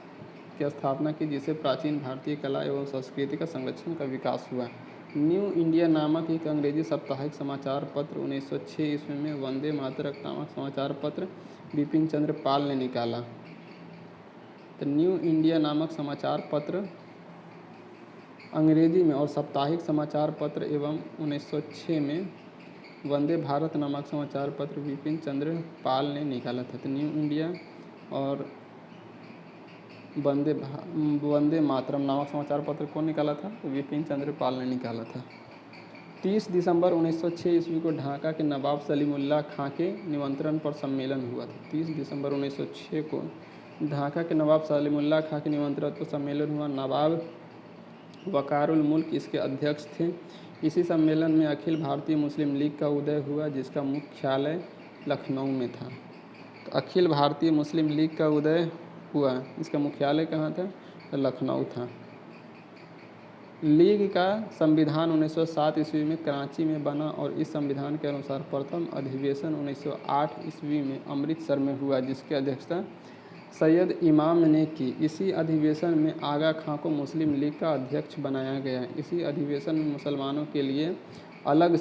की स्थापना की, जिससे प्राचीन भारतीय कला एवं संस्कृति का संरक्षण का विकास हुआ। न्यू इंडिया नामक एक अंग्रेजी साप्ताहिक समाचार पत्र 1906 ईस्वी में वंदे मातरम नामक समाचार पत्र बिपिन चंद्र पाल ने निकाला। तो न्यू इंडिया नामक समाचार पत्र अंग्रेजी में और साप्ताहिक समाचार पत्र एवं 1906 में वंदे भारत नामक समाचार पत्र बिपिन चंद्र पाल ने निकाला था। तो न्यू इंडिया और वंदे मातरम नामक समाचार पत्र कौन निकाला था? तो बिपिन चंद्र पाल ने निकाला था। 30 दिसंबर 1906 ईस्वी को ढाका के नवाब सलीमुल्लाह खां के निमंत्रण पर सम्मेलन हुआ था। 30 दिसंबर 1906 को ढाका के नवाब सलीमुल्लाह खां के निमंत्रण पर सम्मेलन हुआ। नवाब वकारुल मुल्क इसके अध्यक्ष थे। इसी सम्मेलन में अखिल भारतीय मुस्लिम लीग का उदय हुआ, जिसका मुख्यालय लखनऊ में था। तो अखिल भारतीय मुस्लिम लीग का उदय हुआ, इसका मुख्यालय कहाँ था? तो लखनऊ था। लीग का संविधान 1907 ईस्वी में कराची में बना और इस संविधान के अनुसार प्रथम अधिवेशन 1908 ईस्वी में अमृतसर में हुआ, जिसकी अध्यक्षता सैयद इमाम ने की। इसी अधिवेशन में आगा खां को मुस्लिम लीग का अध्यक्ष बनाया गया। इसी अधिवेशन में मुसलमानों के लिए अलग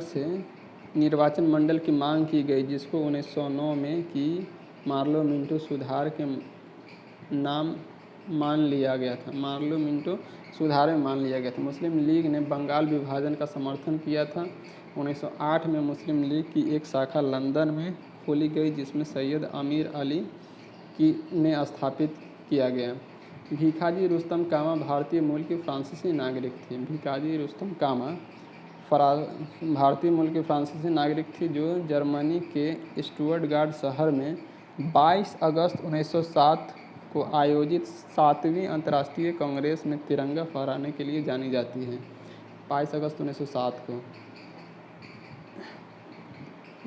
से निर्वाचन मंडल की मांग की गई, जिसको 1909 में की मार्लो मिंटो सुधार के नाम मान लिया गया था। मार्लो मिंटो सुधार में मान लिया गया था। मुस्लिम लीग ने बंगाल विभाजन का समर्थन किया था। 1908 में मुस्लिम लीग की एक शाखा लंदन में खोली गई, जिसमें सैयद अमीर अली ने स्थापित किया गया। भिकाजी रुस्तम कामा भारतीय मूल के फ्रांसीसी नागरिक थे। भिकाजी रुस्तम कामा भारतीय मूल के फ्रांसीसी नागरिक थी, जो जर्मनी के स्टुअर्टगार्ड शहर में 22 अगस्त 1907 को आयोजित 7वीं अंतर्राष्ट्रीय कांग्रेस में तिरंगा फहराने के लिए जानी जाती है। 22 अगस्त 1907 को।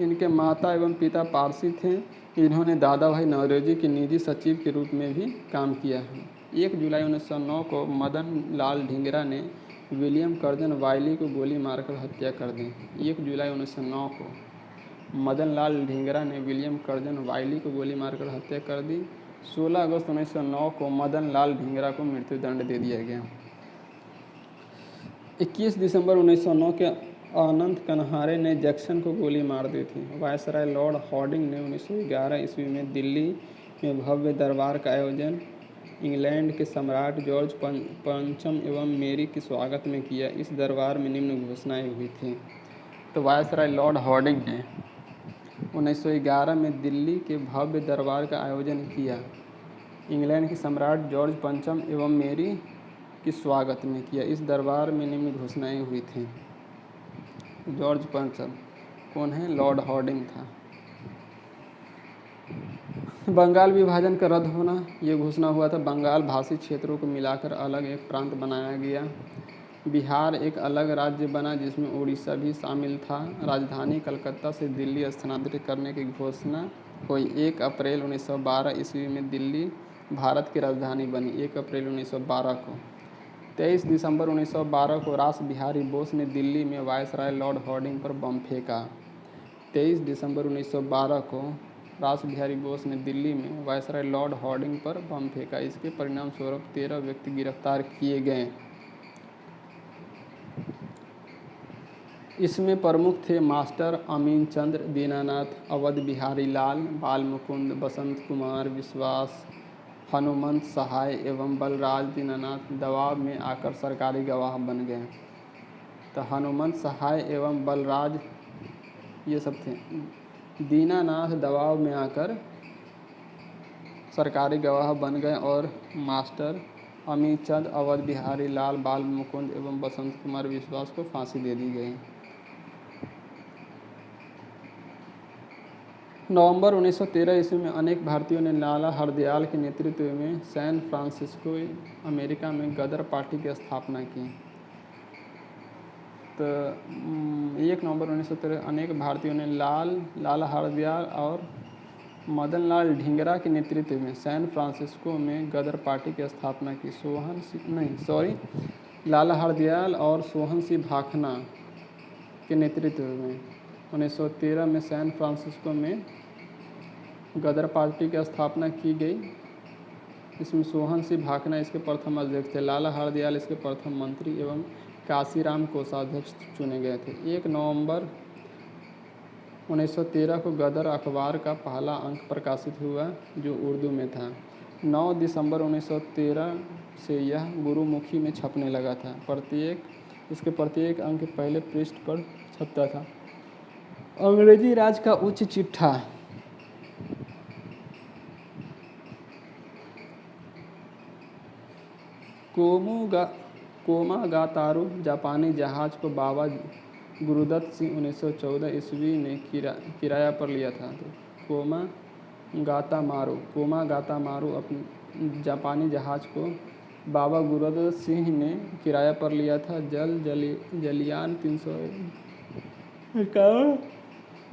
इनके माता एवं पिता पारसी थे। इन्होंने दादा भाई नौरोजी के निजी सचिव के रूप में भी काम किया है। 1 जुलाई 1909 को मदन लाल ढींगरा ने विलियम कर्जन वाइली को गोली मारकर हत्या कर दी। 1 जुलाई 1909 को मदन लाल ढींगरा ने विलियम कर्जन वाइली को गोली मारकर हत्या कर दी। 16 अगस्त 1909 को मदन लाल ढींगरा को मृत्युदंड दे दिया गया। 21 दिसंबर 1909 के अनंत कन्हारे ने जैक्सन को गोली मार दी थी। वायसराय लॉर्ड हॉर्डिंग ने 1911 ईस्वी में दिल्ली में भव्य दरबार का आयोजन इंग्लैंड के सम्राट जॉर्ज पंचम एवं मेरी के स्वागत में किया। इस दरबार में निम्न घोषणाएं हुई थी। तो वायसराय लॉर्ड हॉर्डिंग ने 1911 में दिल्ली के भव्य दरबार का आयोजन किया। इंग्लैंड के सम्राट जॉर्ज पंचम एवं मेरी के स्वागत में किया। इस दरबार में निम्न घोषणाएं हुई थी। जॉर्ज पंचम कौन है? लॉर्ड हॉर्डिंग था। बंगाल विभाजन का रद्द होना, ये घोषणा हुआ था। बंगाल भाषी क्षेत्रों को मिलाकर अलग एक प्रांत बनाया गया। बिहार एक अलग राज्य बना, जिसमें उड़ीसा भी शामिल था। राजधानी कलकत्ता से दिल्ली स्थानांतरित करने की घोषणा हुई। 1 अप्रैल 1912 ईस्वी में दिल्ली भारत की राजधानी बनी। 1 अप्रैल 1912 को। 23 दिसंबर 1912 को रास बिहारी बोस ने दिल्ली में वायसराय लॉर्ड हॉर्डिंग पर बम फेंका। 23 दिसंबर 1912 को रास बिहारी बोस ने दिल्ली में वायसराय लॉर्ड हॉर्डिंग पर बम फेंका। इसके परिणाम स्वरूप 13 व्यक्ति गिरफ्तार किए गए। इसमें प्रमुख थे मास्टर अमीनचंद्र, दीनानाथ, अवध बिहारी लाल, बाल मुकुंद, बसंत कुमार विश्वास, हनुमंत सहाय एवं बलराज। दीनानाथ दबाव में आकर सरकारी गवाह बन गए। तो हनुमंत सहाय एवं बलराज ये सब थे। दीनानाथ दबाव में आकर सरकारी गवाह बन गए और मास्टर अमीचंद, अवध बिहारी लाल, बाल मुकुंद एवं बसंत कुमार विश्वास को फांसी दे दी गई। नवंबर 1913 ईस्वी में अनेक भारतीयों ने लाला हरदयाल के नेतृत्व में सैन फ्रांसिस्को अमेरिका में गदर पार्टी की स्थापना की। तो 1 नवंबर 1913 अनेक भारतीयों ने लाला हरदयाल और मदन लाल ढींगरा के नेतृत्व में सैन फ्रांसिस्को में गदर पार्टी की स्थापना की। लाला हरदयाल और सोहन सिंह भाखना के नेतृत्व में 1913 में सैन फ्रांसिस्को में गदर पार्टी की स्थापना की गई। इसमें सोहन सिंह भाखना इसके प्रथम अध्यक्ष थे। लाला हरदयाल इसके प्रथम मंत्री एवं काशीराम कोषाध्यक्ष चुने गए थे। 1 नवंबर 1913 को गदर अखबार का पहला अंक प्रकाशित हुआ जो उर्दू में था। 9 दिसंबर 1913 से यह गुरुमुखी में छपने लगा था। इसके प्रत्येक अंक पहले पृष्ठ पर छपता था। अंग्रेजी राज का उच्च चिट्ठा कोमागातारू जापानी जहाज को बाबा गुरुदत्त सिंह 1914 ईस्वी ने किराया पर लिया था। तो कोमागातामारू अपने जापानी जहाज को बाबा गुरुदत्त सिंह ने किराया पर लिया था। जलयान 351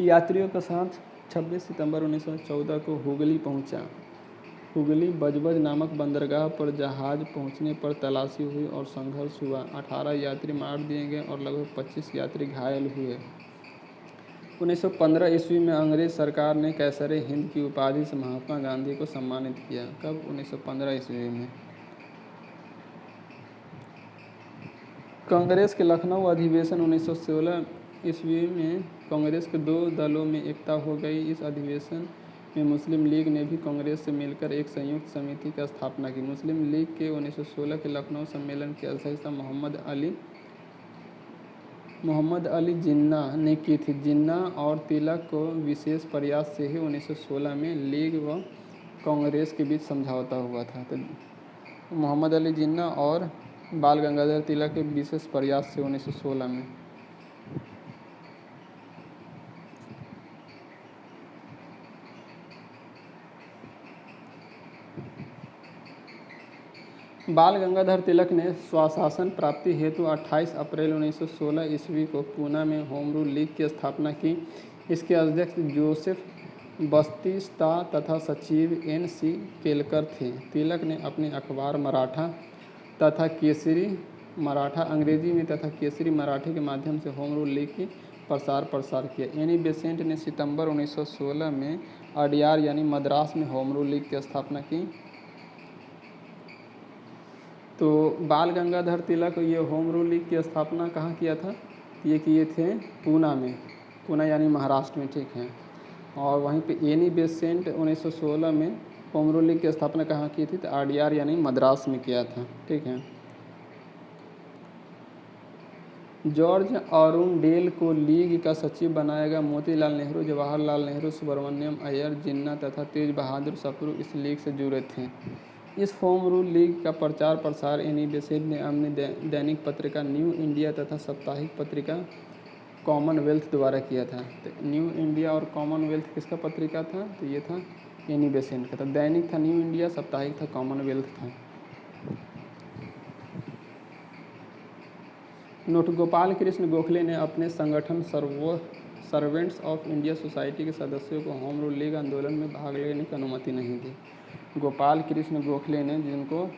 यात्रियों के साथ 26 सितंबर 1914 को हुगली पहुंचा। हुगली बजबज नामक बंदरगाह पर जहाज पहुंचने पर तलाशी हुई और संघर्ष हुआ। 18 यात्री मार दिए गए और लगभग 25 यात्री घायल हुए। 1915 ईस्वी में अंग्रेज सरकार ने कैसरे हिंद की उपाधि से महात्मा गांधी को सम्मानित किया। कब? 1915 ईस्वी में। कांग्रेस के लखनऊ अधिवेशन 1916 ईस्वी में कांग्रेस के 2 दलों में एकता हो गई। इस अधिवेशन में मुस्लिम लीग ने भी कांग्रेस से मिलकर एक संयुक्त समिति की स्थापना की। मुस्लिम लीग के 1916 के लखनऊ सम्मेलन की अध्यक्षता मोहम्मद अली जिन्ना ने की थी। जिन्ना और तिलक को विशेष प्रयास से ही 1916 में लीग व कांग्रेस के बीच समझौता हुआ था। तो मोहम्मद अली जिन्ना और बाल गंगाधर तिलक के विशेष प्रयास से 1916 में बाल गंगाधर तिलक ने स्वशासन प्राप्ति हेतु 28 अप्रैल 1916 ईस्वी को पूना में होम रूल लीग की स्थापना की। इसके अध्यक्ष जोसेफ बस्तिस्ता तथा सचिव N.C. केलकर थे। तिलक ने अपने अखबार मराठा तथा केसरी मराठा अंग्रेजी में तथा केसरी मराठी के माध्यम से होम रूल लीग की प्रसार किया। एनी बेसेंट ने सितंबर 1916 में अडियार यानी मद्रास में होम रूल लीग की स्थापना की। तो बाल गंगाधर तिलक ये होम रूल लीग की स्थापना कहाँ किया था? ये किए थे पूना में, पूना यानी महाराष्ट्र में, ठीक है। और वहीं पे एनी बेसेंट 1916 में होम रूल लीग की स्थापना कहाँ की थी? तो अडियार यानी मद्रास में किया था, ठीक है। जॉर्ज अरुणडेल को लीग का सचिव बनाया गया। मोतीलाल नेहरू, जवाहरलाल नेहरू, सुब्रमण्यम अय्यर, जिन्ना तथा तेज बहादुर सप्रू इस लीग से जुड़े थे। इस होम रूल लीग का प्रचार प्रसार एनी बेसेंट ने अपनी दैनिक पत्रिका न्यू इंडिया तथा साप्ताहिक पत्रिका कॉमनवेल्थ द्वारा किया था। तो न्यू इंडिया और कॉमनवेल्थ किसका पत्रिका था? तो ये था एनी बेसेंट का। तो दैनिक था न्यू इंडिया, साप्ताहिक था कॉमनवेल्थ था। नोट गोपाल कृष्ण गोखले ने अपने संगठन सर्वेंट्स ऑफ इंडिया सोसाइटी के सदस्यों को होम रूल लीग आंदोलन में भाग लेने की अनुमति नहीं दी। गोपाल कृष्ण गोखले ने, जिनको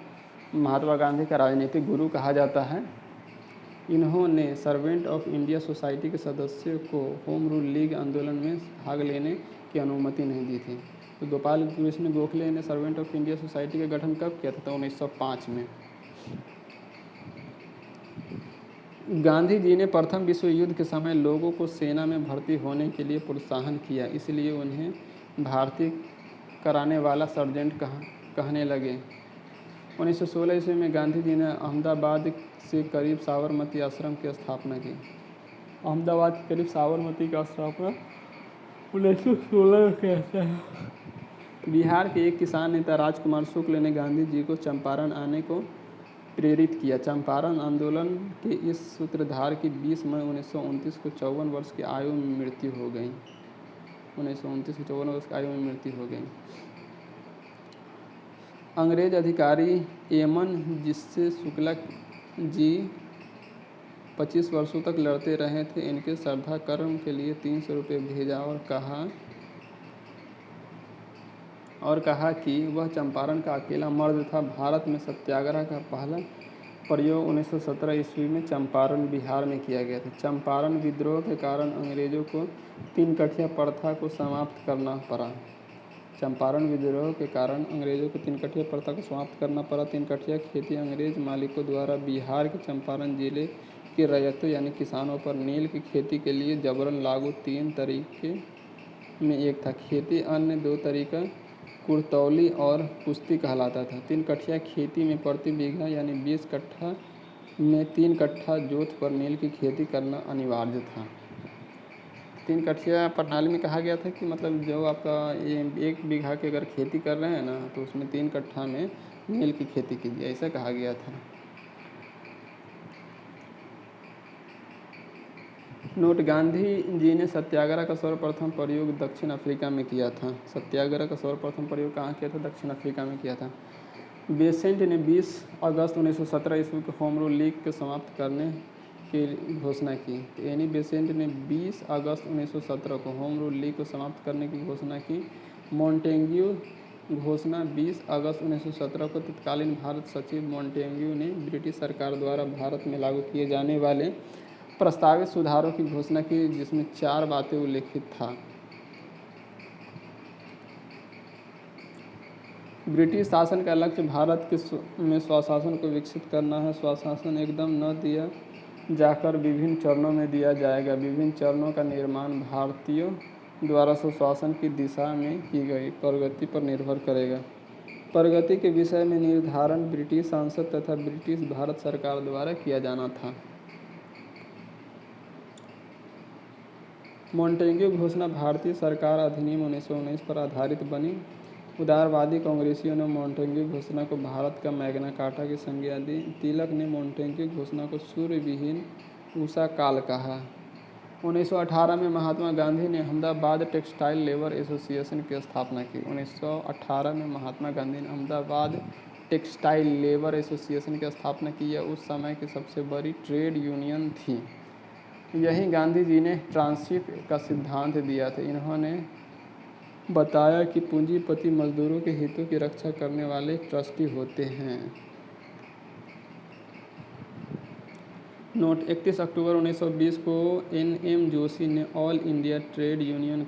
महात्मा गांधी का राजनीतिक गुरु कहा जाता है, इन्होंने सर्वेंट ऑफ इंडिया सोसाइटी के सदस्यों को होम रूल लीग आंदोलन में भाग लेने की अनुमति नहीं दी थी। तो गोपाल कृष्ण गोखले ने सर्वेंट ऑफ इंडिया सोसाइटी का गठन कब किया था? तो 1905 में। गांधी जी ने प्रथम विश्व युद्ध के समय लोगों को सेना में भर्ती होने के लिए प्रोत्साहन किया, इसलिए उन्हें भारतीय कराने वाला सर्जेंट कहने लगे। 1916 ईस्वी में गांधी जी ने अहमदाबाद से करीब साबरमती आश्रम की स्थापना की। अहमदाबाद के करीब साबरमती का स्थापना 1916 में किया था। बिहार के एक किसान नेता राजकुमार शुक्ल ने गांधी जी को चंपारण आने को प्रेरित किया। चंपारण आंदोलन के इस सूत्रधार की 20 मई 1929 को 54 वर्ष की आयु में मृत्यु हो गई। 1929 को 54 वर्ष की आयु में मृत्यु हो गई। अंग्रेज अधिकारी एमन, जिससे शुक्ला जी 25 वर्षों तक लड़ते रहे थे, इनके श्रद्धा कर्म के लिए 300 रुपये भेजा और कहा कि वह चंपारण का अकेला मर्द था। भारत में सत्याग्रह का पहला प्रयोग 1917 ईस्वी में चंपारण, बिहार में किया गया था। चंपारण विद्रोह के कारण अंग्रेजों को 3 कठिया प्रथा को समाप्त करना पड़ा। चंपारण विद्रोह के कारण अंग्रेजों को 3 कठिया प्रथा को समाप्त करना पड़ा। 3 कठिया खेती अंग्रेज मालिकों द्वारा बिहार के चंपारण जिले के रैयतों यानी किसानों पर नील की खेती के लिए जबरन लागू 3 तरीके में एक था। खेती अन्य 2 तरीका कुर्तौली और कुश्ती कहलाता था। 3 कठिया खेती में प्रति बीघा यानी 20 कट्ठा में 3 कट्ठा जोत पर नील की खेती करना अनिवार्य था। 3 कठिया प्रणाली में कहा गया था कि मतलब जो आपका 1 बीघा की अगर खेती कर रहे हैं ना, तो उसमें 3 कट्ठा में नील की खेती कीजिए, ऐसा कहा गया था। नोट, गांधी जी ने सत्याग्रह का सर्वप्रथम प्रयोग दक्षिण अफ्रीका में किया था। सत्याग्रह का सर्वप्रथम प्रयोग कहाँ किया था? दक्षिण अफ्रीका में किया था। बेसेंट ने 20 अगस्त 1917 ईस्वी को होम रूल लीग को समाप्त करने की घोषणा की। एनी बेसेंट ने 20 अगस्त 1917 को होम रूल लीग को समाप्त करने की घोषणा की। मॉन्टेग्यू घोषणा 20 अगस्त 1917 को तत्कालीन भारत सचिव मॉन्टेग्यू ने ब्रिटिश सरकार द्वारा भारत में लागू किए जाने वाले प्रस्तावित सुधारों की घोषणा की, जिसमें 4 बातें उल्लेखित था। ब्रिटिश शासन का लक्ष्य भारत में स्वशासन को विकसित करना है। स्वशासन एकदम न दिया जाकर विभिन्न चरणों में दिया जाएगा। विभिन्न चरणों का निर्माण भारतीयों द्वारा स्वशासन की दिशा में की गई प्रगति पर निर्भर करेगा। प्रगति के विषय में निर्धारण ब्रिटिश संसद तथा ब्रिटिश भारत सरकार द्वारा किया जाना था। मॉन्टेग्यू घोषणा भारतीय सरकार अधिनियम 1919 पर आधारित बनी। उदारवादी कांग्रेसियों ने मॉन्टेग्यू घोषणा को भारत का मैग्ना कार्टा की संज्ञा दी। तिलक ने मॉन्टेग्यू घोषणा को सूर्य विहीन उषा काल कहा। 1918 में महात्मा गांधी ने अहमदाबाद टेक्सटाइल लेबर एसोसिएशन की स्थापना की। 1918 में महात्मा गांधी ने अहमदाबाद टेक्सटाइल लेबर एसोसिएशन की स्थापना की। यह उस समय की सबसे बड़ी ट्रेड यूनियन थी। यही गांधी जी ने ट्रांसिप का सिद्धांत दिया था। इन्होंने बताया कि पूंजीपति मजदूरों के हितों की रक्षा करने वाले ट्रस्टी होते हैं। नोट, 31 अक्टूबर 1920 को NM जोशी ने all India trade union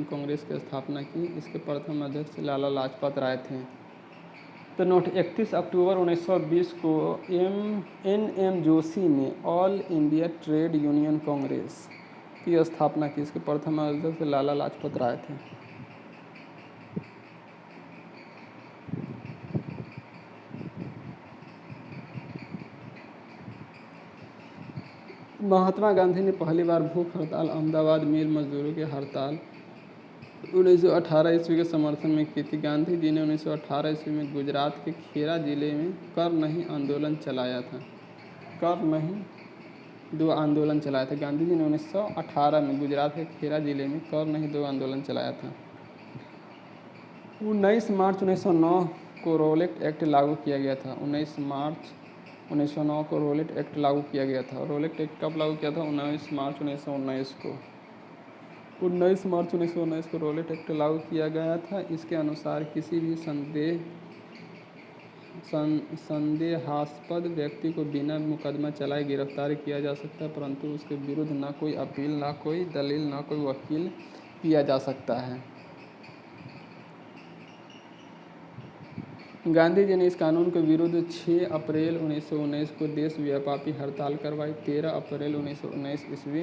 Congress की स्थापना की। इसके प्रथम अध्यक्ष लाला लाजपत राय थे। तो नोट, 31 अक्टूबर 1920 को NM जोशी ने all India trade union Congress की स्थापना की। इसके प्रथम अध्यक्ष लाला लाजपत राय थे। महात्मा गांधी ने पहली बार भूख हड़ताल, अहमदाबाद मिल मजदूरों की हड़ताल 1918 ईस्वी के समर्थन में की थी। गांधी जी ने 1918 ईस्वी में गुजरात के खेरा जिले में कर नहीं आंदोलन चलाया था। कर नहीं 2 आंदोलन चलाया था। गांधी जी ने 1918 में गुजरात के खेरा जिले में कर नहीं 2 आंदोलन चलाया था। 19 मार्च 1909 को रॉलेट एक्ट लागू किया गया था। 19 मार्च 1909 को रोलेट एक्ट लागू किया गया था। रोलेट एक्ट कब लागू किया था? 19 मार्च 1919 को। 19 मार्च 1919 को रोलेट एक्ट लागू किया गया था। इसके अनुसार किसी भी संदेहास्पद व्यक्ति को बिना मुकदमा चलाए गिरफ्तार किया जा सकता है, परंतु उसके विरुद्ध न कोई अपील, न कोई दलील, न कोई वकील किया जा सकता है। गांधी जी ने इस कानून के विरुद्ध 6 अप्रैल 1919 को देशव्यापी हड़ताल करवाई। 13 अप्रैल 1919 ईस्वी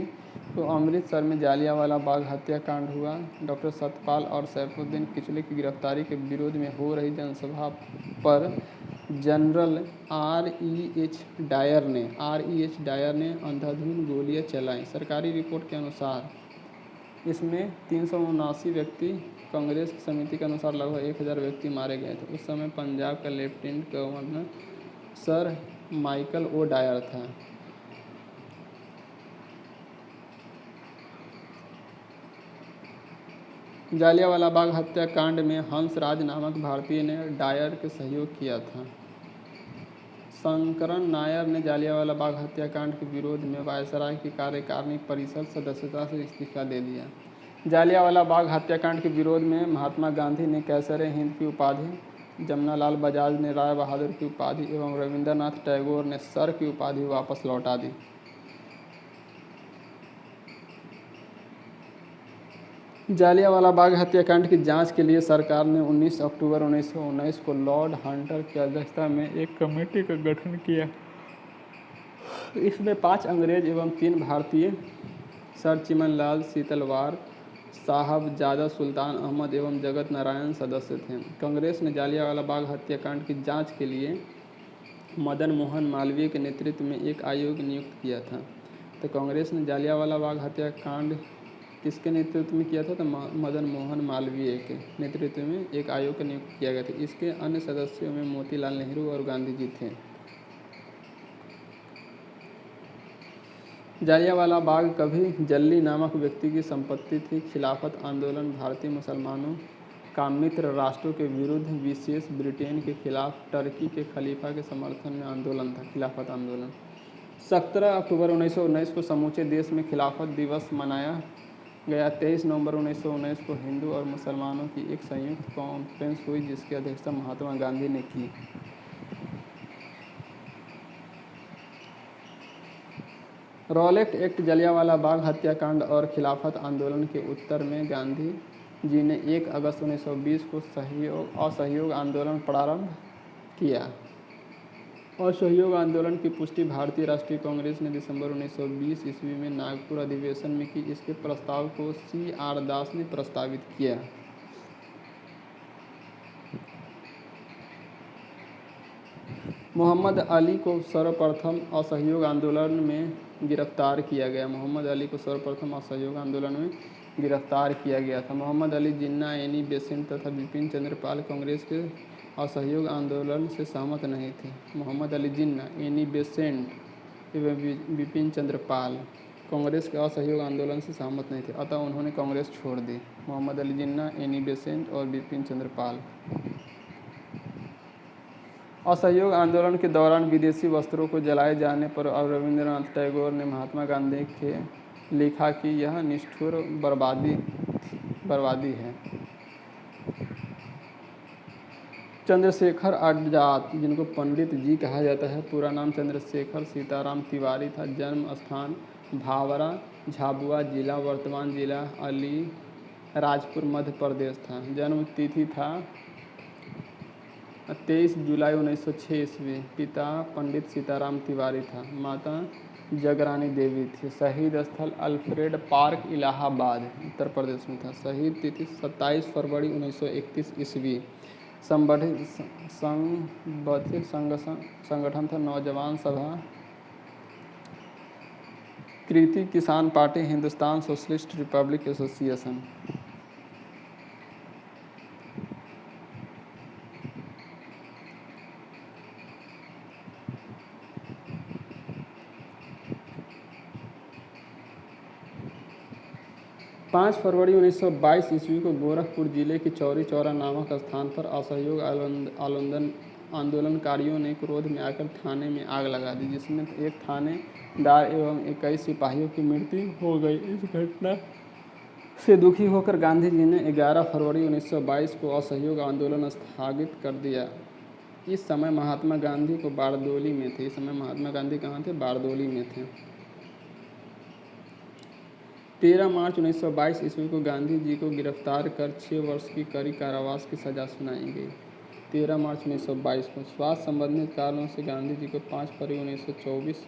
को अमृतसर में जालियांवाला बाग हत्याकांड हुआ। डॉक्टर सतपाल और सैफुद्दीन किचलू की गिरफ्तारी के विरोध में हो रही जनसभा पर जनरल R.E.H. डायर ने अंधाधुंध गोलियां चलाईं। सरकारी रिपोर्ट के अनुसार इसमें 379 व्यक्ति, कांग्रेस की समिति के अनुसार लगभग 1000 व्यक्ति मारे गए थे। उस समय पंजाब का lieutenant governor sir Michael O'Dwyer था। जालियांवाला बाग हत्याकांड में हंसराज नामक भारतीय ने डायर के सहयोग किया था। शंकरन नायर ने जालियांवाला बाग हत्याकांड के विरोध में वायसराय की कार्यकारिणी परिषद सदस्यता से इस्तीफा दे दिया। जालियांवाला बाग हत्याकांड के विरोध में महात्मा गांधी ने कैसर-ए-हिंद की उपाधि, जमनालाल बजाज ने राय बहादुर की उपाधि एवं रविंद्रनाथ टैगोर ने सर की उपाधि वापस लौटा दी। जालियांवाला बाग हत्याकांड की जांच के लिए सरकार ने 19 अक्टूबर 1919 को लॉर्ड हंटर की अध्यक्षता में एक कमेटी का गठन किया। इसमें 5 अंग्रेज एवं 3 भारतीय, सर चिमनलाल सीतलवार, साहबजादा सुल्तान अहमद एवं जगत नारायण सदस्य थे। कांग्रेस ने जालियांवाला बाग हत्याकांड की जांच के लिए मदन मोहन मालवीय के नेतृत्व में एक आयोग नियुक्त किया था। तो कांग्रेस ने जालियांवाला बाग हत्याकांड किसके नेतृत्व में किया था? तो मदन मोहन मालवीय के नेतृत्व में एक आयोग का नियुक्त किया गया था। इसके अन्य सदस्यों में मोतीलाल नेहरू और गांधी जी थे। जालियांवाला बाग कभी जल्ली नामक व्यक्ति की संपत्ति थी। खिलाफत आंदोलन भारतीय मुसलमानों का मित्र राष्ट्रों के विरुद्ध, विशेष ब्रिटेन के खिलाफ टर्की के खलीफा के समर्थन में आंदोलन था। खिलाफत आंदोलन 17 अक्टूबर 1919 को समूचे देश में खिलाफत दिवस मनाया गया। 23 नवंबर 1919 को हिंदू और मुसलमानों की एक संयुक्त कॉन्फ्रेंस हुई, जिसकी अध्यक्षता महात्मा गांधी ने की। रॉलेट एक्ट, जालियांवाला बाग हत्याकांड और खिलाफत आंदोलन के उत्तर में गांधी जी ने 1 अगस्त 1920 को असहयोग आंदोलन प्रारंभ किया। असहयोग आंदोलन की पुष्टि भारतीय राष्ट्रीय कांग्रेस ने दिसंबर 1920 ईस्वी में नागपुर अधिवेशन में की। इसके प्रस्ताव को C.R. दास ने प्रस्तावित किया। मोहम्मद अली को सर्वप्रथम असहयोग आंदोलन में गिरफ्तार किया गया। मोहम्मद अली को सर्वप्रथम असहयोग आंदोलन में गिरफ्तार किया गया था। मोहम्मद अली जिन्ना, एनी बेसेंट तथा बिपिन चंद्र पाल कांग्रेस के असहयोग आंदोलन से सहमत नहीं थे। मोहम्मद अली जिन्ना, एनी बेसेंट एवं बिपिन चंद्र पाल कांग्रेस के असहयोग आंदोलन से सहमत नहीं थे, अतः उन्होंने कांग्रेस छोड़ दी। मोहम्मद अली जिन्ना, एनी बेसेंट और बिपिन चंद्र पाल। असहयोग आंदोलन के दौरान विदेशी वस्त्रों को जलाए जाने पर रविंद्रनाथ टैगोर ने महात्मा गांधी के लिखा कि यह निष्ठुर बर्बादी है। चंद्रशेखर आजाद, जिनको पंडित जी कहा जाता है, पूरा नाम चंद्रशेखर सीताराम तिवारी था। जन्म स्थान भावरा, झाबुआ जिला, वर्तमान जिला अलीराजपुर, मध्य प्रदेश था। जन्म तिथि था 23 जुलाई 1906 ईस्वी। पिता पंडित सीताराम तिवारी था। माता जगरानी देवी थी। शहीद स्थल अल्फ्रेड पार्क, इलाहाबाद, उत्तर प्रदेश में था। शहीद तिथि 27 फरवरी 1931 ईस्वी। संगठित संगठन था नौजवान सभा, कृति किसान party, Hindustan Socialist Republic association. पाँच फरवरी 1922 ईस्वी को गोरखपुर जिले के चौरी चौरा नामक स्थान पर असहयोग आंदोलनकारियों ने क्रोध में आकर थाने में आग लगा दी, जिसमें एक थानेदार एवं 21 सिपाहियों की मृत्यु हो गई। इस घटना से दुखी होकर गांधी जी ने 11 फरवरी 1922 को असहयोग आंदोलन स्थगित कर दिया। इस समय महात्मा गांधी को बारदोली में थे। इस समय महात्मा गांधी कहाँ थे? बारदोली में थे। 13 मार्च 1922 ईस्वी को गांधी जी को गिरफ्तार कर 6 वर्ष की कड़ी कारावास की सजा सुनाई गई। 13 मार्च 1922 को स्वास्थ्य संबंधित कारणों से गांधी जी को 5 फरवरी 1924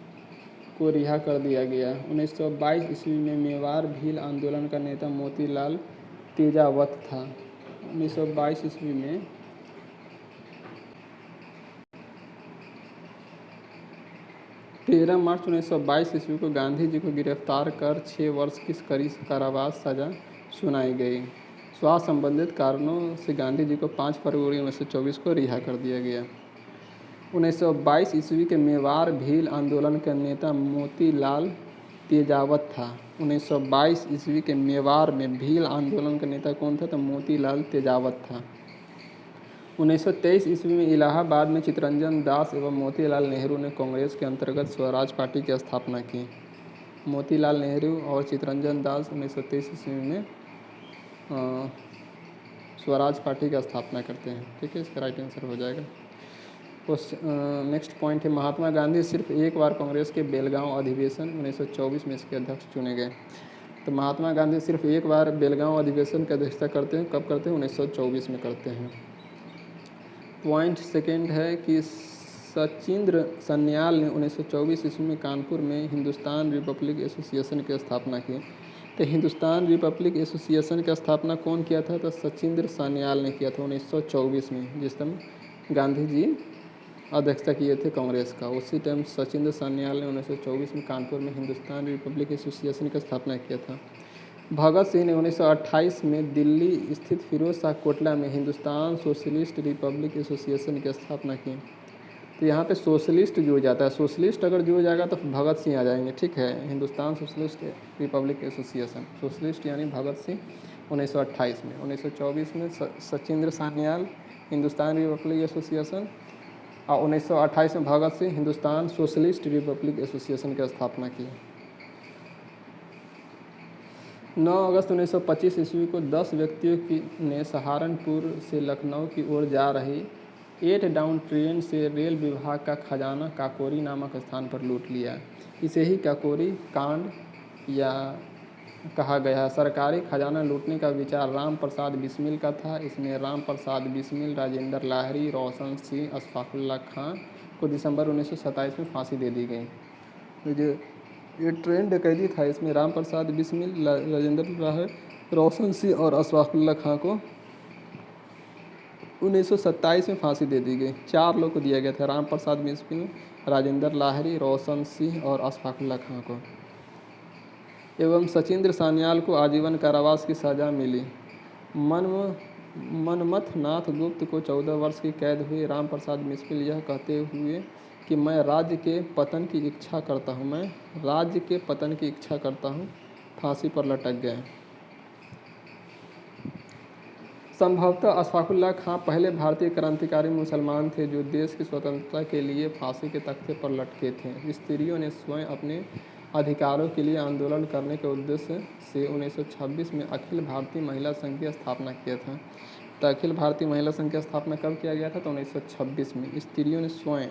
को रिहा कर दिया गया। 1922 ईस्वी में मेवाड़ भील आंदोलन का नेता मोतीलाल तेजावत था। 1922 ईस्वी में 13 मार्च 1922 ईस्वी को गांधी जी को गिरफ्तार कर 6 वर्ष की कड़ी कारावास सजा सुनाई गई। स्वास्थ्य संबंधित कारणों से गांधी जी को 5 फरवरी 1924 को रिहा कर दिया गया। 1922 ईस्वी के मेवाड़ भील आंदोलन का नेता मोतीलाल तेजावत था। 1922 ईस्वी के मेवाड़ में भील आंदोलन का नेता कौन था? तो मोतीलाल तेजावत था। 1923 ईस्वी में इलाहाबाद में चित्तरंजन दास एवं मोतीलाल नेहरू ने कांग्रेस के अंतर्गत स्वराज पार्टी की स्थापना की। मोतीलाल नेहरू और चित्तरंजन दास 1923 ईस्वी में स्वराज पार्टी की स्थापना करते हैं। ठीक है, इसका राइट आंसर हो जाएगा। नेक्स्ट पॉइंट है, महात्मा गांधी सिर्फ एक बार कांग्रेस के बेलगांव अधिवेशन 1924 में इसके अध्यक्ष चुने गए। तो महात्मा गांधी सिर्फ एक बार बेलगांव अधिवेशन की अध्यक्षता करते हैं। कब करते हैं? 1924 में करते हैं। पॉइंट सेकेंड है कि सचिंद्र सन्याल ने 1924 ईस्वी में कानपुर में हिंदुस्तान रिपब्लिक एसोसिएशन की स्थापना की। तो हिंदुस्तान रिपब्लिक एसोसिएशन की स्थापना कौन किया था? तो सचिंद्र सन्याल ने किया था 1924 में, जिस टाइम गांधी जी अध्यक्षता किए थे कांग्रेस का। उसी टाइम सचिंद्र सन्याल ने 1924 में कानपुर में हिंदुस्तान रिपब्लिक एसोसिएशन की स्थापना किया था। भगत सिंह ने 1928 में दिल्ली स्थित फिरोज शाह कोटला में हिंदुस्तान सोशलिस्ट रिपब्लिक एसोसिएशन की स्थापना की। तो यहाँ पे सोशलिस्ट जुड़ जाता है। सोशलिस्ट अगर जुड़ जाएगा तो भगत सिंह आ जाएंगे। ठीक है, Hindustan Socialist Republic Association, socialist यानी भगत सिंह 1928 में। 1924 में सचिंद्र सन्याल हिंदुस्तान रिपब्लिक एसोसिएशन और 1928 में Bhagat Singh Hindustan Socialist Republic Association की स्थापना की। 9 अगस्त 1925 ईस्वी को 10 व्यक्तियों ने सहारनपुर से लखनऊ की ओर जा रही 8 डाउन ट्रेन से रेल विभाग का खजाना काकोरी नामक स्थान पर लूट लिया। इसे ही काकोरी कांड या कहा गया। सरकारी खजाना लूटने का विचार राम प्रसाद बिस्मिल का था। इसमें राम प्रसाद बिस्मिल, राजेंद्र लाहिड़ी, रोशन सिंह, अशफाकुल्ला खां को दिसंबर 1927 में फांसी दे दी गई। तो जो ये ट्रेन डकैती था, इसमें राम प्रसाद बिस्मिल, राजेंद्र लाहिड़ी, रोशन सिंह और अशफाकुल्ला खां को 1927 में फांसी दे दी गई। 4 लोग को दिया गया था, राम प्रसाद बिस्मिल, राजेंद्र लाहिड़ी, रोशन सिंह और अशफाकुल्ला खां को। एवं सचिंद्र सन्याल को आजीवन कारावास की सजा मिली। मनमथ नाथ गुप्त को 14 वर्ष की कैद हुई। राम प्रसाद बिस्मिल यह कहते हुए कि मैं राज्य के पतन की इच्छा करता हूँ, फांसी पर लटक गए। संभवतः अशफाकुल्ला खां पहले भारतीय क्रांतिकारी मुसलमान थे जो देश की स्वतंत्रता के लिए फांसी के तख्ते पर लटके थे। स्त्रियों ने स्वयं अपने अधिकारों के लिए आंदोलन करने के उद्देश्य से 1926 में अखिल भारतीय महिला संघ की स्थापना किया था। तो अखिल भारतीय महिला संघ की स्थापना कब किया गया था? तो 1926 में। स्त्रियों ने स्वयं।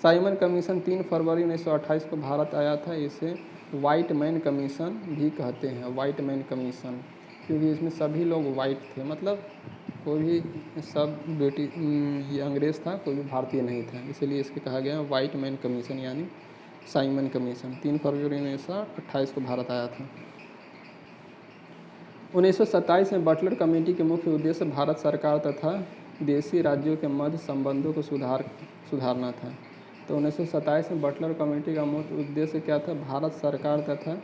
साइमन कमीशन 3 फरवरी 1928 को भारत आया था। इसे वाइट मैन कमीशन भी कहते हैं, वाइट मैन कमीशन, क्योंकि इसमें सभी लोग वाइट थे, मतलब कोई भी सब ये अंग्रेज़ था, कोई भी भारतीय नहीं था, इसलिए इसके कहा गया वाइट मैन कमीशन यानी साइमन कमीशन। 3 फरवरी 1928 को भारत आया था। 1927 में बटलर कमेटी के मुख्य उद्देश्य भारत सरकार तथा देशी राज्यों के मध्य संबंधों को सुधारना था। तो 1927 में बटलर कमेटी का मुख्य उद्देश्य क्या था? भारत सरकार तथा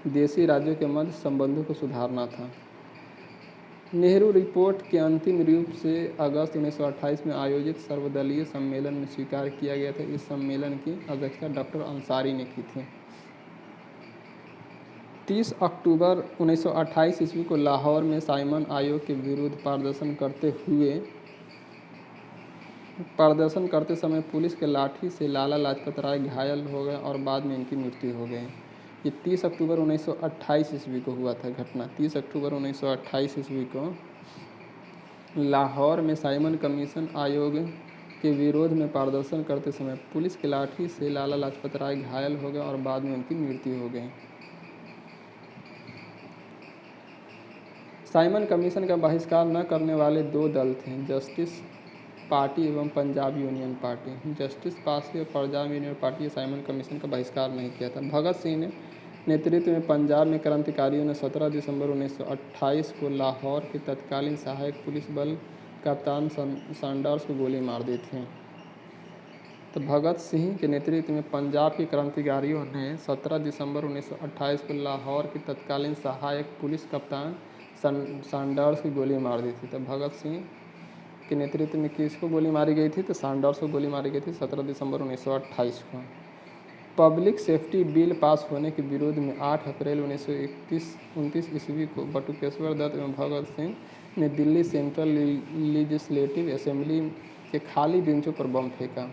देशी राज्यों के मध्य संबंधों को सुधारना था। नेहरू रिपोर्ट के अंतिम रूप से अगस्त 1928 में आयोजित सर्वदलीय सम्मेलन में स्वीकार किया गया था। इस सम्मेलन की अध्यक्षता डॉक्टर अंसारी ने की थी। 30 अक्टूबर 1928 ईस्वी को लाहौर में साइमन आयोग के विरुद्ध प्रदर्शन करते हुए प्रदर्शन करते समय पुलिस के लाठी से लाला लाजपत राय घायल हो गए और बाद में इनकी मृत्यु हो गई। ये 30 अक्टूबर 1928 ईस्वी को हुआ था घटना। 30 अक्टूबर 1928 ईस्वी को लाहौर में साइमन कमीशन आयोग के विरोध में प्रदर्शन करते समय पुलिस की लाठी से लाला लाजपत राय घायल हो गए और बाद में उनकी मृत्यु हो गई। साइमन कमीशन का बहिष्कार न करने वाले दो दल थे, जस्टिस पार्टी एवं Punjab union party. Justice party और पंजाब यूनियन पार्टी ने साइमन कमीशन का बहिष्कार नहीं किया था। भगत सिंह ने नेतृत्व में पंजाब में क्रांतिकारियों ने 17 दिसंबर 1928 को लाहौर के तत्कालीन सहायक पुलिस बल कप्तान सैंडर्स को गोली मार दी थी। तो भगत सिंह के नेतृत्व में पंजाब के क्रांतिकारियों ने 17 दिसंबर 1928 को लाहौर के तत्कालीन सहायक पुलिस कप्तान सैंडर्स की गोली मार दी थी। तो भगत सिंह के नेतृत्व में किसको गोली मारी गई थी? तो सैंडर्स को गोली मारी गई थी 17 दिसंबर 1928 को। पब्लिक सेफ्टी बिल पास होने के विरोध में 8 अप्रैल 1929 ईस्वी को बटुकेश्वर दत्त एवं भगत सिंह ने दिल्ली सेंट्रल लेजिस्लेटिव असेंबली के खाली बेंचों पर बम फेंका।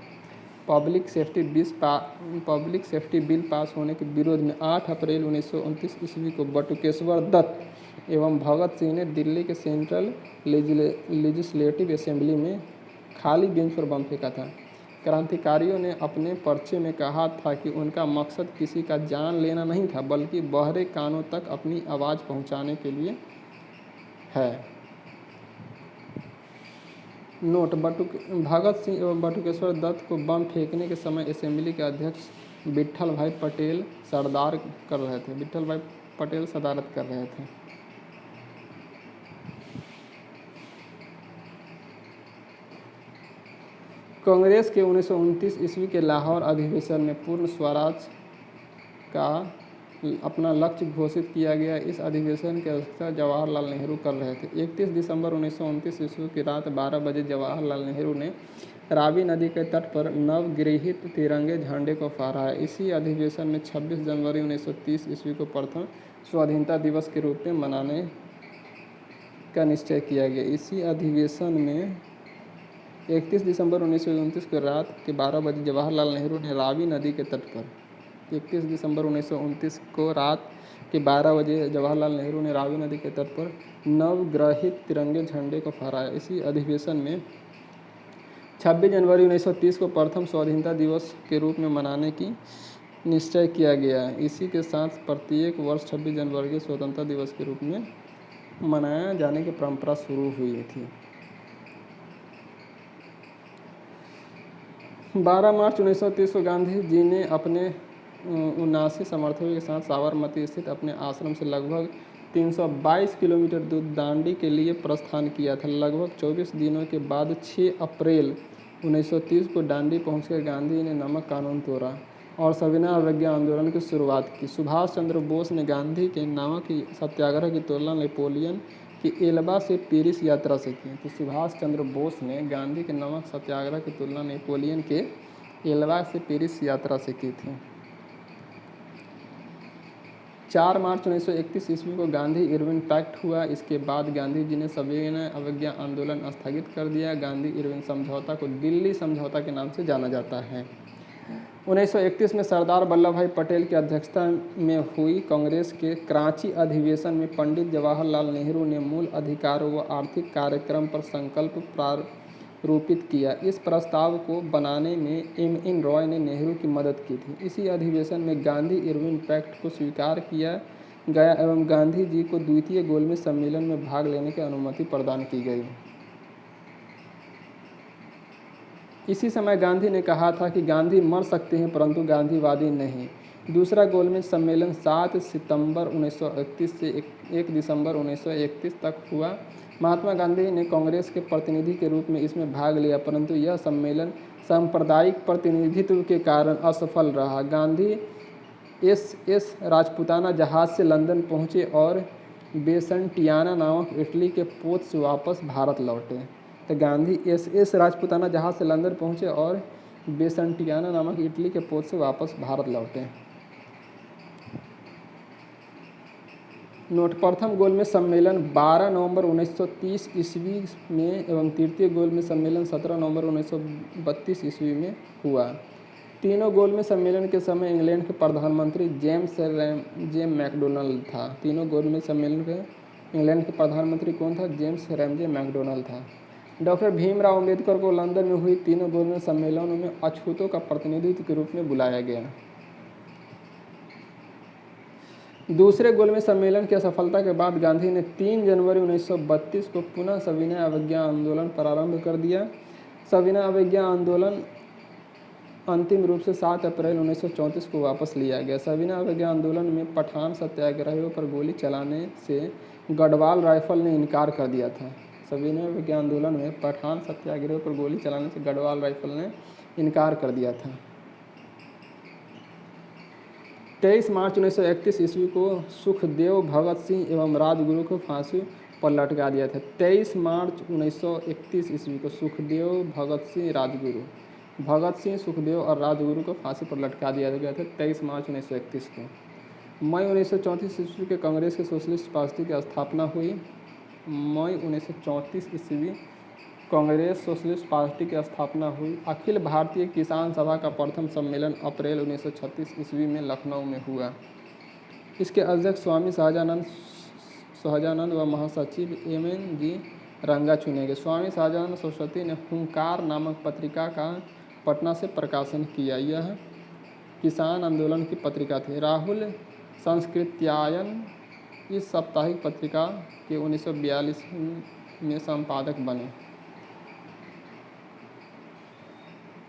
पब्लिक सेफ्टी बिल पास होने के विरोध में 8 अप्रैल 1929 ईस्वी को बटुकेश्वर दत्त एवं भगत सिंह ने दिल्ली के सेंट्रल लेजिस्लेटिव असेंबली में खाली बेंच पर बम फेंका था। क्रांतिकारियों ने अपने पर्चे में कहा था कि उनका मकसद किसी का जान लेना नहीं था, बल्कि बहरे कानों तक अपनी आवाज़ पहुंचाने के लिए है। नोट: भगत सिंह एवं बटुकेश्वर दत्त को बम फेंकने के समय असेंबली के अध्यक्ष विट्ठल भाई पटेल सदारत कर रहे थे। कांग्रेस के 1929 ईस्वी के लाहौर अधिवेशन में पूर्ण स्वराज का अपना लक्ष्य घोषित किया गया। इस अधिवेशन की अध्यक्षता जवाहरलाल नेहरू कर रहे थे। 31 दिसंबर 1929 ईस्वी की रात 12 बजे जवाहरलाल नेहरू ने रावी नदी के तट पर नवगृहित तिरंगे झंडे को फहराया। इसी अधिवेशन में 26 जनवरी 1930 ईस्वी को प्रथम स्वाधीनता दिवस के रूप में मनाने का निश्चय किया गया। इसी अधिवेशन में 31 दिसंबर 1929 को रात के 12 बजे जवाहरलाल नेहरू ने रावी नदी के तट पर 31 दिसंबर 1929 को रात के 12 बजे जवाहरलाल नेहरू ने रावी नदी के तट पर नवग्रहित तिरंगे झंडे को फहराया। इसी अधिवेशन में 26 जनवरी 1930 को प्रथम स्वाधीनता दिवस के रूप में मनाने की निश्चय किया गया। इसी के साथ प्रत्येक वर्ष 26 जनवरी के स्वतंत्रता दिवस के रूप में मनाया जाने की परंपरा शुरू हुई थी। 12 मार्च 1930 को गांधी जी ने अपने 79 समर्थकों के साथ साबरमती स्थित अपने आश्रम से लगभग 322 किलोमीटर दूर दांडी के लिए प्रस्थान किया था। लगभग 24 दिनों के बाद 6 अप्रैल 1930 को दांडी पहुंचकर गांधी ने नमक कानून तोड़ा और सविनय अवज्ञा आंदोलन की शुरुआत की। सुभाष चंद्र बोस ने गांधी के नमक सत्याग्रह की तुलना नेपोलियन की एल्बा से पेरिस यात्रा से की। तो सुभाष चंद्र बोस ने गांधी के नमक सत्याग्रह की तुलना नेपोलियन के एल्बा से पेरिस यात्रा से की थी। 4 मार्च 1931 ईस्वी को गांधी इरविन पैक्ट हुआ। इसके बाद गांधी जी ने सविनय अवज्ञा आंदोलन स्थगित कर दिया। गांधी इरविन समझौता को दिल्ली समझौता के नाम से जाना जाता है। 1931 में सरदार वल्लभ भाई पटेल की अध्यक्षता में हुई कांग्रेस के कराची अधिवेशन में पंडित जवाहरलाल नेहरू ने मूल अधिकारों व आर्थिक कार्यक्रम पर संकल्प प्रारूपित किया। इस प्रस्ताव को बनाने में M.N. रॉय ने नेहरू की मदद की थी। इसी अधिवेशन में गांधी इरविन पैक्ट को स्वीकार किया गया एवं गांधी जी को द्वितीय गोलमेज सम्मेलन में भाग लेने की अनुमति प्रदान की गई। इसी समय गांधी ने कहा था कि गांधी मर सकते हैं परंतु गांधीवादी नहीं। दूसरा गोलमेज सम्मेलन 7 सितंबर 1931 से 1 दिसंबर 1931 तक हुआ। महात्मा गांधी ने कांग्रेस के प्रतिनिधि के रूप में इसमें भाग लिया, परंतु यह सम्मेलन सांप्रदायिक प्रतिनिधित्व के कारण असफल रहा। गांधी SS राजपूताना जहाज से लंदन पहुंचे और बेसंटियाना नामक इटली के पोत से वापस भारत लौटे। तो गांधी SS राजपूताना जहाज से लंदन पहुंचे और बेसंटियाना नामक इटली के पोत से वापस भारत लौटे। नोट: प्रथम गोलमेज सम्मेलन 12 नवंबर 1930 ईस्वी में एवं तृतीय गोलमेज सम्मेलन 17 नवंबर 1932 ईस्वी में हुआ। तीनों गोलमेज सम्मेलन के समय इंग्लैंड के प्रधानमंत्री जेम्स रैमजे मैकडोनल्ड था। तीनों गोलमेज सम्मेलन के इंग्लैंड के प्रधानमंत्री कौन था? जेम्स रैमजे मैकडोनल्ड था। डॉक्टर भीमराव अंबेडकर को लंदन में हुई तीनों गोलमेज सम्मेलनों में अछूतों का प्रतिनिधित्व के रूप में बुलाया गया। दूसरे गोलमेज सम्मेलन की असफलता के बाद गांधी ने 3 जनवरी 1932 को पुनः सविनय अवज्ञा आंदोलन प्रारंभ कर दिया। सविनय अवज्ञा आंदोलन अंतिम रूप से 7 अप्रैल 1934 को वापस लिया गया। सविनय अवज्ञा आंदोलन में पठान सत्याग्रहियों पर गोली चलाने से गढ़वाल राइफल ने इनकार कर दिया था। सविनय अवज्ञा आंदोलन में पठान सत्याग्रहियों पर गोली चलाने से गढ़वाल राइफल ने इनकार कर दिया था। 23 मार्च 1931 ईस्वी को सुखदेव, भगत सिंह एवं राजगुरु को फांसी पर लटका दिया था। 23 मार्च 1931 ईस्वी को सुखदेव, भगत सिंह, सुखदेव और राजगुरु को फांसी पर लटका दिया गया था 23 मार्च 1931 को। मई 1934 ईस्वी के कांग्रेस के सोशलिस्ट पार्टी की स्थापना हुई। मई 1934 ईस्वी कांग्रेस सोशलिस्ट पार्टी की स्थापना हुई। अखिल भारतीय किसान सभा का प्रथम सम्मेलन अप्रैल 1936 ईस्वी में लखनऊ में हुआ। इसके अध्यक्ष स्वामी सहजानंद व महासचिव MN रंगा चुने गए। स्वामी सहजानंद सरस्वती ने हुंकार नामक पत्रिका का पटना से प्रकाशन किया। यह किसान आंदोलन की पत्रिका थी। राहुल संस्कृत्यायन इस साप्ताहिक पत्रिका के 1942 में संपादक बने।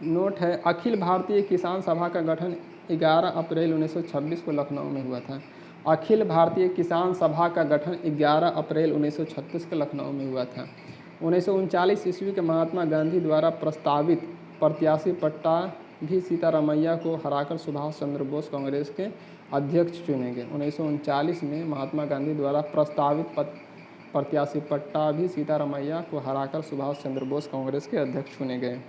नोट है: अखिल भारतीय किसान सभा का गठन 11 अप्रैल 1926 को लखनऊ में हुआ था। अखिल भारतीय किसान सभा का गठन 11 अप्रैल 1936 को लखनऊ में हुआ था। 1939 ईस्वी के महात्मा गांधी द्वारा प्रस्तावित प्रत्याशी पट्टाभी सीतारामैया को हराकर सुभाष चंद्र बोस कांग्रेस के अध्यक्ष चुने गए। 1939 में महात्मा गांधी द्वारा प्रस्तावित प्रत्याशी पट्टाभी सीतारामैया को हराकर सुभाष चंद्र बोस कांग्रेस के अध्यक्ष चुने गए।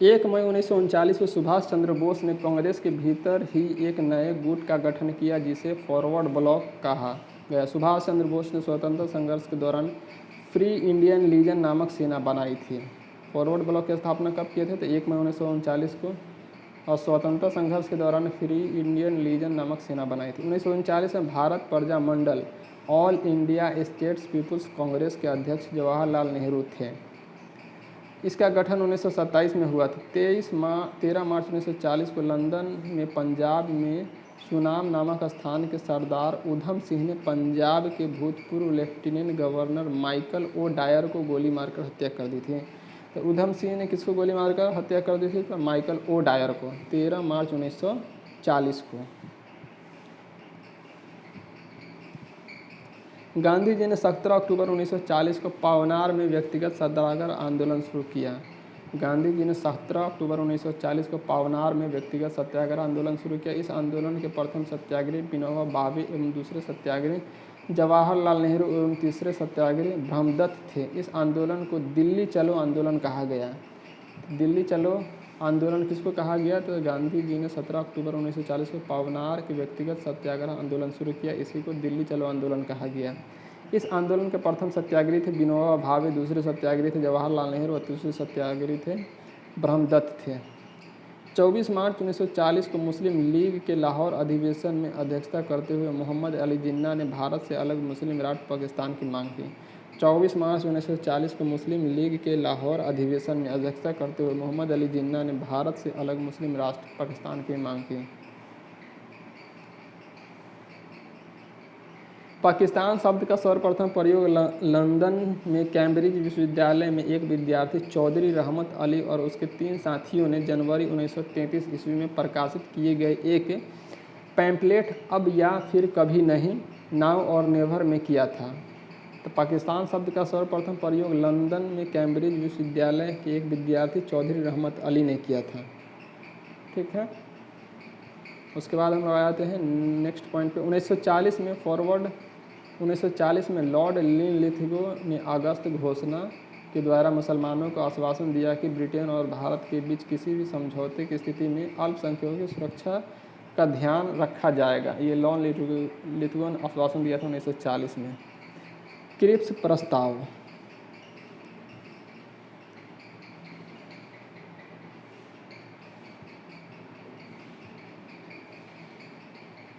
एक मई 1939 को सुभाष चंद्र बोस ने कांग्रेस के भीतर ही एक नए गुट का गठन किया जिसे फॉरवर्ड ब्लॉक कहा गया। सुभाष चंद्र बोस ने स्वतंत्रता संघर्ष के दौरान फ्री इंडियन लीजन नामक सेना बनाई थी। फॉरवर्ड ब्लॉक की स्थापना कब किए थे? तो 1 मई 1939 को, और स्वतंत्रता संघर्ष के दौरान फ्री इंडियन लीजन नामक सेना बनाई थी। 1939 में Bharat Praja Mandal All India States People's Congress के अध्यक्ष जवाहरलाल नेहरू थे। इसका गठन 1927 में हुआ था। 13 मार्च 1940 को लंदन में पंजाब में सुनाम नामक स्थान के सरदार उधम सिंह ने पंजाब के भूतपूर्व lieutenant governor Michael O'Dwyer को गोली मारकर हत्या कर दी थी। तो उधम सिंह ने किसको गोली मारकर हत्या कर दी थी? तो माइकल ओ डायर को 13 मार्च 1940 को। गांधी जी ने 17 अक्टूबर 1940 को पावनार में व्यक्तिगत सत्याग्रह आंदोलन शुरू किया। गांधी जी ने 17 अक्टूबर 1940 को पावनार में व्यक्तिगत सत्याग्रह आंदोलन शुरू किया। इस आंदोलन के प्रथम सत्याग्रही विनोबा भावे एवं दूसरे सत्याग्रही जवाहरलाल नेहरू एवं तीसरे सत्याग्रही ब्रह्मदत्त थे। इस आंदोलन को दिल्ली चलो आंदोलन कहा गया। दिल्ली चलो आंदोलन किसको कहा गया? तो गांधी जी ने 17 अक्टूबर 1940 को पावनार के व्यक्तिगत सत्याग्रह आंदोलन शुरू किया। इसी को दिल्ली चलो आंदोलन कहा गया। इस आंदोलन के प्रथम सत्याग्रही थे विनोबा भावे, दूसरे सत्याग्रही थे जवाहरलाल नेहरू और तीसरे सत्याग्रही थे ब्रह्मदत्त थे। 24 मार्च 1940 को मुस्लिम लीग के लाहौर अधिवेशन में अध्यक्षता करते हुए मोहम्मद अली जिन्ना ने भारत से अलग मुस्लिम राष्ट्र पाकिस्तान की मांग की। 24 मार्च 1940 को मुस्लिम लीग के लाहौर अधिवेशन में अध्यक्षता करते हुए मोहम्मद अली जिन्ना ने भारत से अलग मुस्लिम राष्ट्र पाकिस्तान की मांग की। पाकिस्तान शब्द का सर्वप्रथम प्रयोग लंदन में कैम्ब्रिज विश्वविद्यालय में एक विद्यार्थी चौधरी रहमत अली और उसके 3 साथियों ने जनवरी 1933 ईस्वी में प्रकाशित किए गए एक पैम्पलेट अब या फिर कभी नहीं, नाउ और नेवर में किया था। तो पाकिस्तान शब्द का सर्वप्रथम प्रयोग लंदन में कैम्ब्रिज विश्वविद्यालय के एक विद्यार्थी चौधरी रहमत अली ने किया था। ठीक है, उसके बाद हम लोग आते हैं नेक्स्ट पॉइंट पे। 1940 में फॉरवर्ड 1940 में लॉर्ड लिनलिथगो ने अगस्त घोषणा के द्वारा मुसलमानों को आश्वासन दिया कि ब्रिटेन और भारत के बीच किसी भी समझौते की स्थिति में अल्पसंख्यकों की सुरक्षा का ध्यान रखा जाएगा। ये लॉर्ड लिथगो ने आश्वासन दिया था 1940 में। क्रिप्स प्रस्ताव